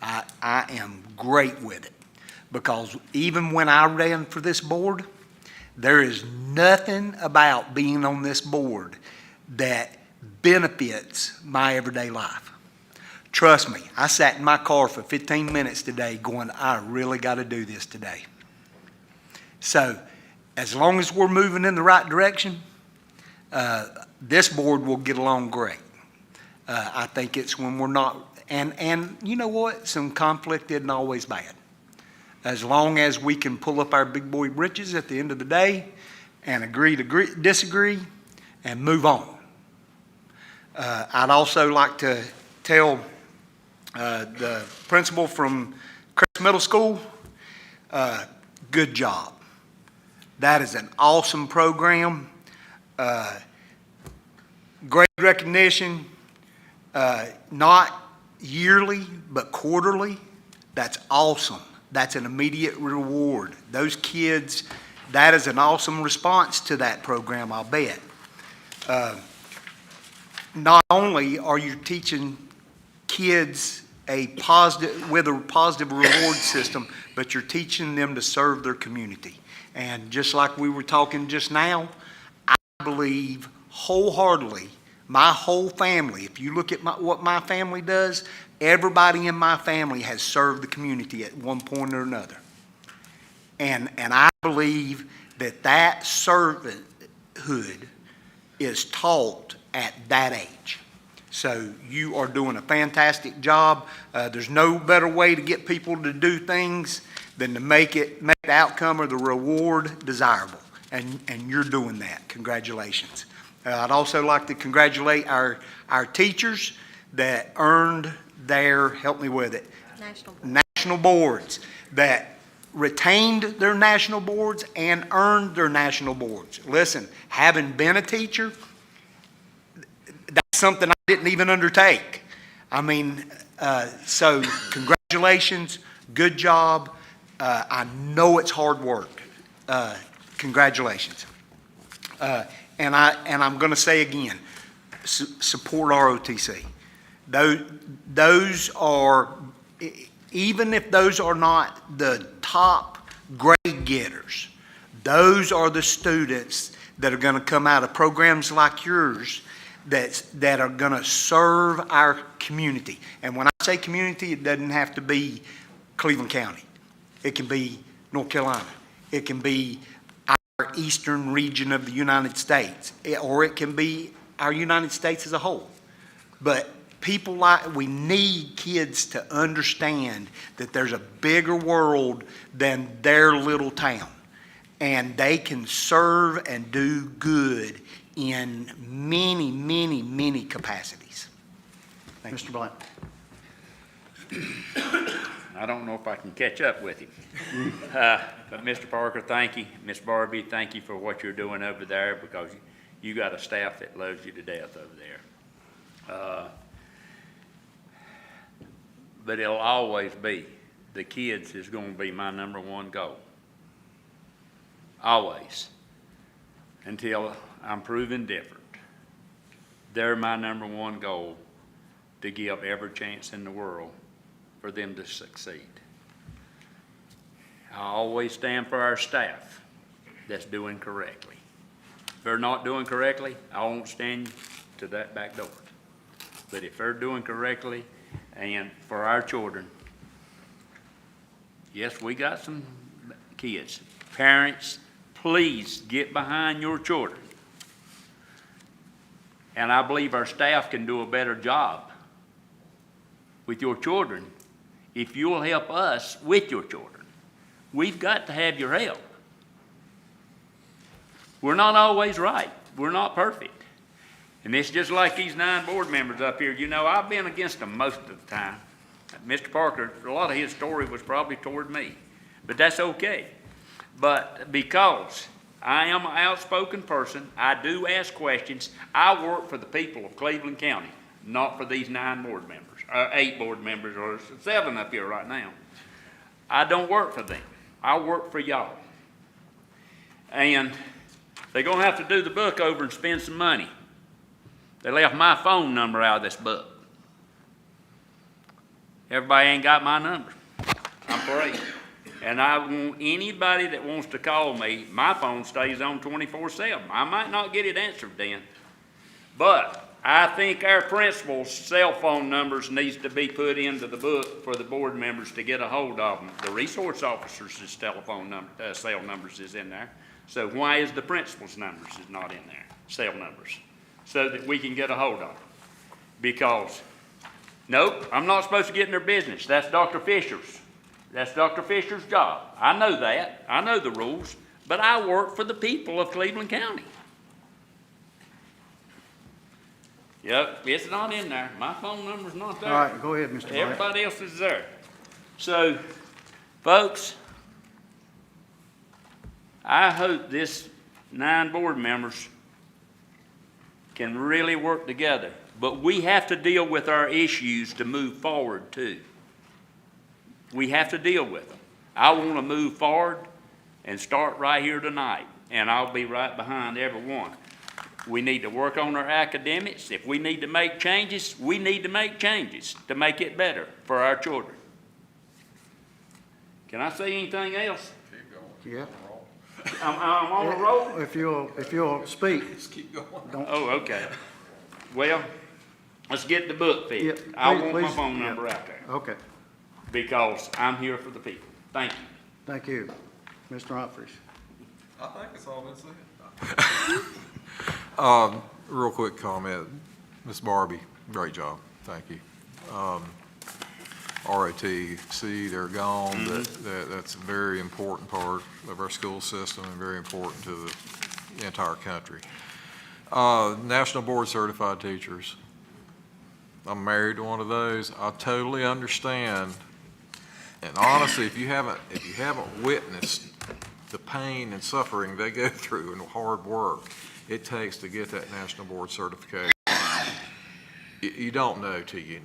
I am great with it, because even when I ran for this board, there is nothing about being on this board that benefits my everyday life. Trust me, I sat in my car for 15 minutes today going, I really got to do this today. So as long as we're moving in the right direction, this board will get along great. I think it's when we're not, and you know what? Some conflict isn't always bad. as long as we can pull up our big boy britches at the end of the day and agree to disagree and move on. I'd also like to tell the principal from Crest Middle School, good job. That is an awesome program. Great recognition, not yearly, but quarterly. That's awesome. That's an immediate reward. Those kids, that is an awesome response to that program, I'll bet. Not only are you teaching kids with a positive reward system, but you're teaching them to serve their community. And just like we were talking just now, I believe wholeheartedly, my whole family, if you look at what my family does, everybody in my family has served the community at one point or another. And I believe that servanthood is taught at that age. So you are doing a fantastic job. There's no better way to get people to do things than to make the outcome or the reward desirable. And you're doing that. Congratulations. I'd also like to congratulate our teachers that earned their, help me with it, national boards, that retained their national boards and earned their national boards. Listen, having been a teacher, that's something I didn't even undertake. I mean, so congratulations, good job. I know it's hard work. Congratulations. And I'm going to say again, support ROTC. Those are, even if those are not the top grade getters, those are the students that are going to come out of programs like yours that are going to serve our community. And when I say community, it doesn't have to be Cleveland County. It can be North Carolina. It can be our eastern region of the United States, or it can be our United States as a whole. But we need kids to understand that there's a bigger world than their little town. And they can serve and do good in many, many, many capacities. Thank you. Mr. Blunt. I don't know if I can catch up with him. But Mr. Parker, thank you. Ms. Barbie, thank you for what you're doing over there, because you got a staff that loves you to death over there. But it'll always be, the kids is going to be my number one goal. Always. Until I'm proven different. They're my number one goal, to give every chance in the world for them to succeed. I always stand for our staff that's doing correctly. If they're not doing correctly, I won't stand to that back door. But if they're doing correctly, and for our children, yes, we got some kids. Parents, please get behind your children. And I believe our staff can do a better job with your children if you'll help us with your children. We've got to have your help. We're not always right. We're not perfect. And it's just like these 9 board members up here. You know, I've been against them most of the time. Mr. Parker, a lot of his story was probably toward me. But that's okay. But because I am an outspoken person, I do ask questions. I work for the people of Cleveland County, not for these 9 board members, or 8 board members, or 7 up here right now. I don't work for them. I work for y'all. And they're going to have to do the book over and spend some money. They left my phone number out of this book. Everybody ain't got my number. I'm afraid. And I want anybody that wants to call me, my phone stays on 24/7. I might not get it answered then. But I think our principal's cell phone numbers needs to be put into the book for the board members to get a hold of them. The resource officers' telephone number, cell numbers is in there. So why is the principal's numbers is not in there, cell numbers? So that we can get a hold of them. Because, nope, I'm not supposed to get in their business. That's Dr. Fisher's. That's Dr. Fisher's job. I know that. I know the rules. But I work for the people of Cleveland County. Yep, it's not in there. My phone number's not there. All right, go ahead, Mr. Bryant. Everybody else is there. So, folks, I hope this 9 board members can really work together. But we have to deal with our issues to move forward too. We have to deal with them. I want to move forward and start right here tonight, and I'll be right behind everyone. We need to work on our academics. If we need to make changes, we need to make changes to make it better for our children. Can I say anything else? Yeah. I'm on a roll? If you'll speak. Just keep going. Oh, okay. Well, let's get the book fixed. Yeah, I want my please. phone number out there Okay, because I'm here for the people. Thank you. thank you. Mr. Humphries. I think it's all been said. Real quick comment. Ms. Barbie, great job. Thank you. ROTC, they're gone. That's a very important part of our school system and very important to the entire country. National Board Certified Teachers. I'm married to one of those. I totally understand. And honestly, if you haven't witnessed the pain and suffering they go through and the hard work it takes to get that national board certification, you don't know till you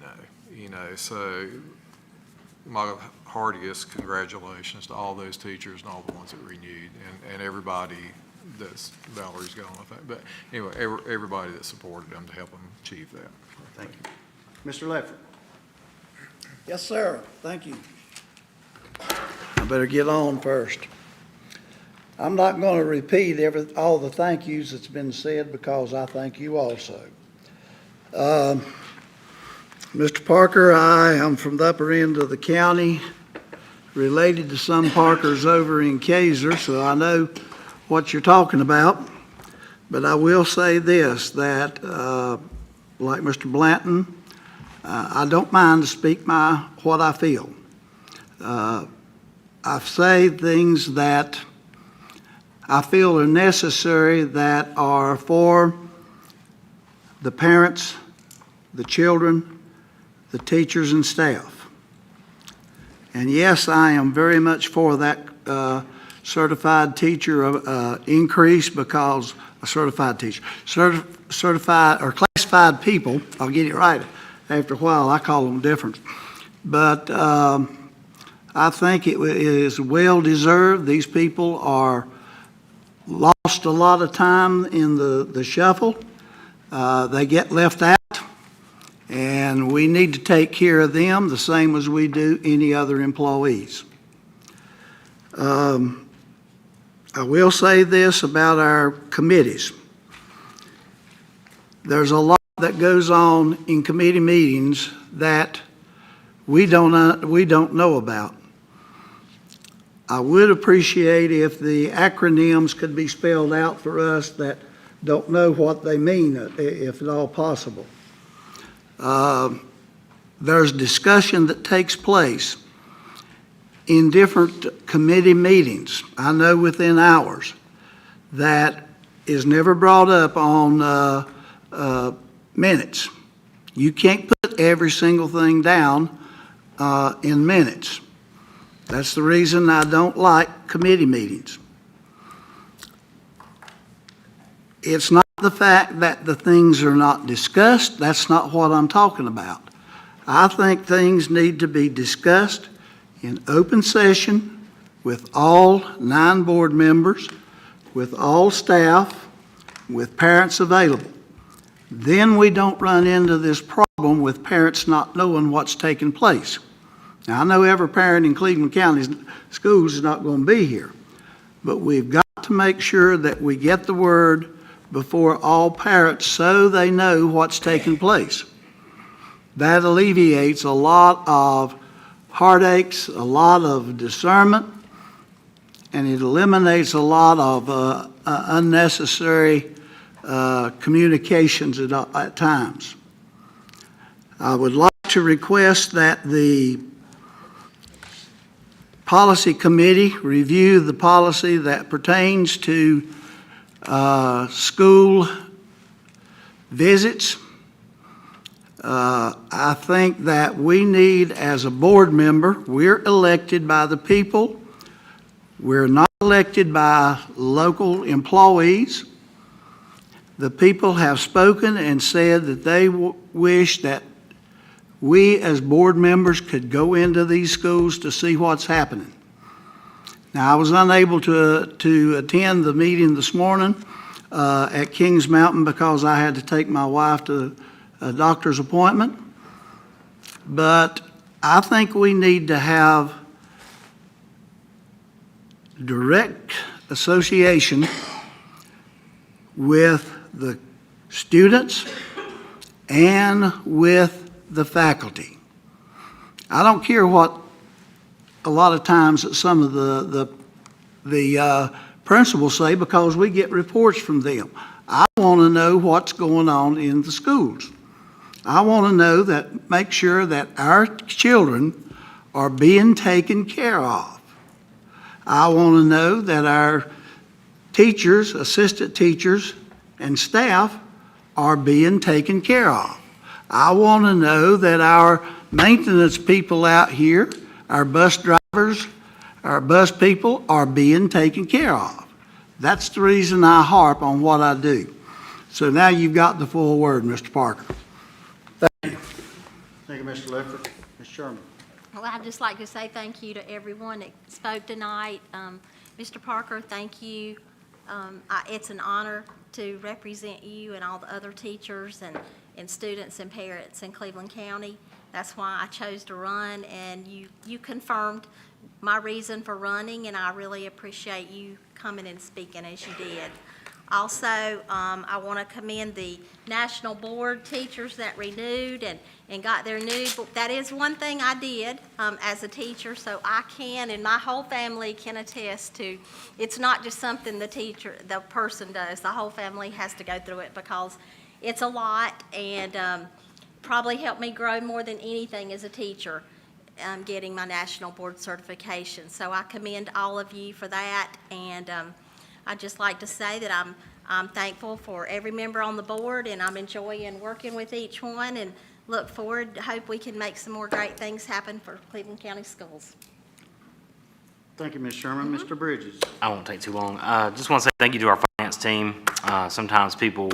know. So my heartiest congratulations to all those teachers and all the ones that renewed and everybody that's Valerie's gone, I think. But anyway, everybody that supported them to help them achieve that. Thank you. Mr. Ledford. Yes, sir. Thank you. I better get on first. I'm not going to repeat all the thank yous that's been said because I thank you also. Mr. Parker, I am from the upper end of the county, related to some Parkers over in Kaiser, so I know what you're talking about. But I will say this, that like Mr. Blanton, I don't mind to speak what I feel. I say things that I feel are necessary that are for the parents, the children, the teachers and staff. And yes, I am very much for that certified teacher increase because a certified teacher, certified or classified people, I'll get it right after a while, I call them different. But I think it is well deserved. These people are lost a lot of time in the shuffle. They get left out, and we need to take care of them the same as we do any other employees. I will say this about our committees. There's a lot that goes on in committee meetings that we don't know about. I would appreciate if the acronyms could be spelled out for us that don't know what they mean, if at all possible. There's discussion that takes place in different committee meetings, I know within hours, that is never brought up on minutes. You can't put every single thing down in minutes. That's the reason I don't like committee meetings. It's not the fact that the things are not discussed. That's not what I'm talking about. I think things need to be discussed in open session with all 9 board members, with all staff, with parents available. Then we don't run into this problem with parents not knowing what's taking place. Now, I know every parent in Cleveland County schools is not going to be here, but we've got to make sure that we get the word before all parents so they know what's taking place. That alleviates a lot of heartaches, a lot of discernment, and it eliminates a lot of unnecessary communications at times. I would like to request that the policy committee review the policy that pertains to school visits. I think that we need, as a board member, we're elected by the people. We're not elected by local employees. The people have spoken and said that they wish that we as board members could go into these schools to see what's happening. Now, I was unable to attend the meeting this morning at Kings Mountain because I had to take my wife to a doctor's appointment. But I think we need to have direct association with the students and with the faculty. I don't care what a lot of times some of the principals say, because we get reports from them. I want to know what's going on in the schools. I want to know that, make sure that our children are being taken care of. I want to know that our teachers, assistant teachers, and staff are being taken care of. I want to know that our maintenance people out here, our bus drivers, our bus people are being taken care of. That's the reason I harp on what I do. So now you've got the full word, Mr. Parker. Thank you. Thank you, Mr. Ledford. Ms. Sherman. Well, I'd just like to say thank you to everyone that spoke tonight. Mr. Parker, thank you. It's an honor to represent you and all the other teachers and students and parents in Cleveland County. That's why I chose to run, and you confirmed my reason for running, and I really appreciate you coming and speaking as you did. Also, I want to commend the National Board teachers that renewed and got their new, that is one thing I did as a teacher, so I can, and my whole family can attest to, it's not just something the person does. The whole family has to go through it because it's a lot, and probably helped me grow more than anything as a teacher, getting my National Board certification. So I commend all of you for that, and I'd just like to say that I'm thankful for every member on the board, and I'm enjoying working with each one, and look forward, hope we can make some more great things happen for Cleveland County Schools. Thank you, Ms. Sherman. Mr. Bridges. I won't take too long. Just want to say thank you to our finance team. Sometimes people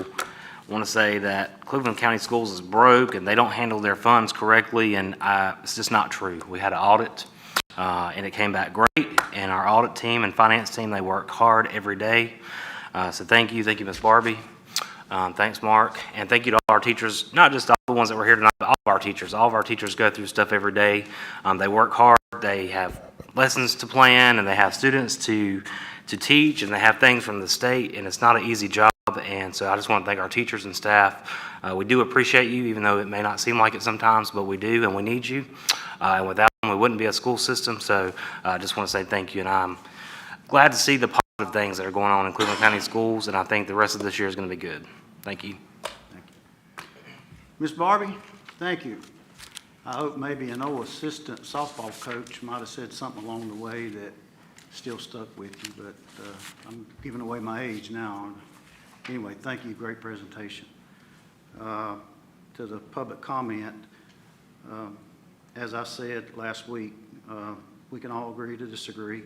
want to say that Cleveland County Schools is broke and they don't handle their funds correctly, and it's just not true. We had an audit, and it came back great, and our audit team and finance team, they work hard every day. So thank you, Ms. Barbie. Thanks, Mark, and thank you to all our teachers, not just all the ones that were here tonight, but all of our teachers. All of our teachers go through stuff every day. They work hard, they have lessons to plan, and they have students to teach, and they have things from the state, and it's not an easy job. And so I just want to thank our teachers and staff. We do appreciate you, even though it may not seem like it sometimes, but we do, and we need you. And without them, we wouldn't be a school system. So I just want to say thank you, and I'm glad to see the positive things that are going on in Cleveland County Schools, and I think the rest of this year is going to be good. Thank you. Thank you. Ms. Barbie, thank you. I hope maybe an old assistant softball coach might have said something along the way that still stuck with you, but I'm giving away my age now. Anyway, thank you, great presentation. To the public comment, as I said last week, we can all agree to disagree.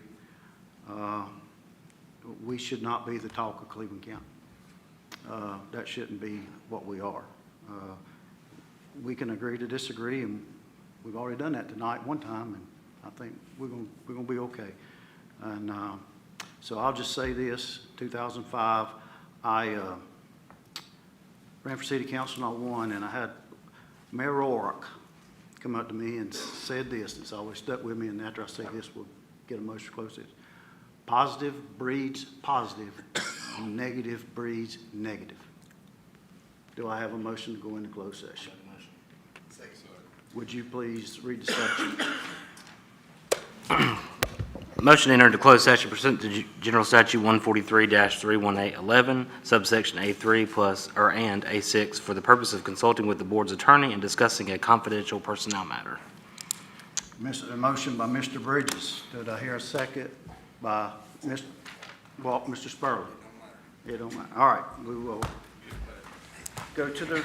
We should not be the talk of Cleveland County. That shouldn't be what we are. We can agree to disagree, and we've already done that tonight one time, and I think we're gonna be okay. And so I'll just say this: 2005, I ran for city council and I won, and I had Mayor O'Rourke come up to me and said this. It's always stuck with me, and after I say this, we'll get a motion close. Positive breeds positive, negative breeds negative. Do I have a motion to go into closed session? Would you please read the section? Motion to enter into closed session pursuant to General Statute 143-31811, subsection A3 and A6, for the purpose of consulting with the board's attorney and discussing a confidential personnel matter. A motion by Mr. Bridges. Did I hear a second by Mr. Spurley? It don't matter. All right, we will go to the.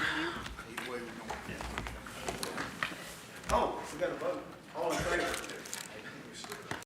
Oh, we got a vote. All in favor?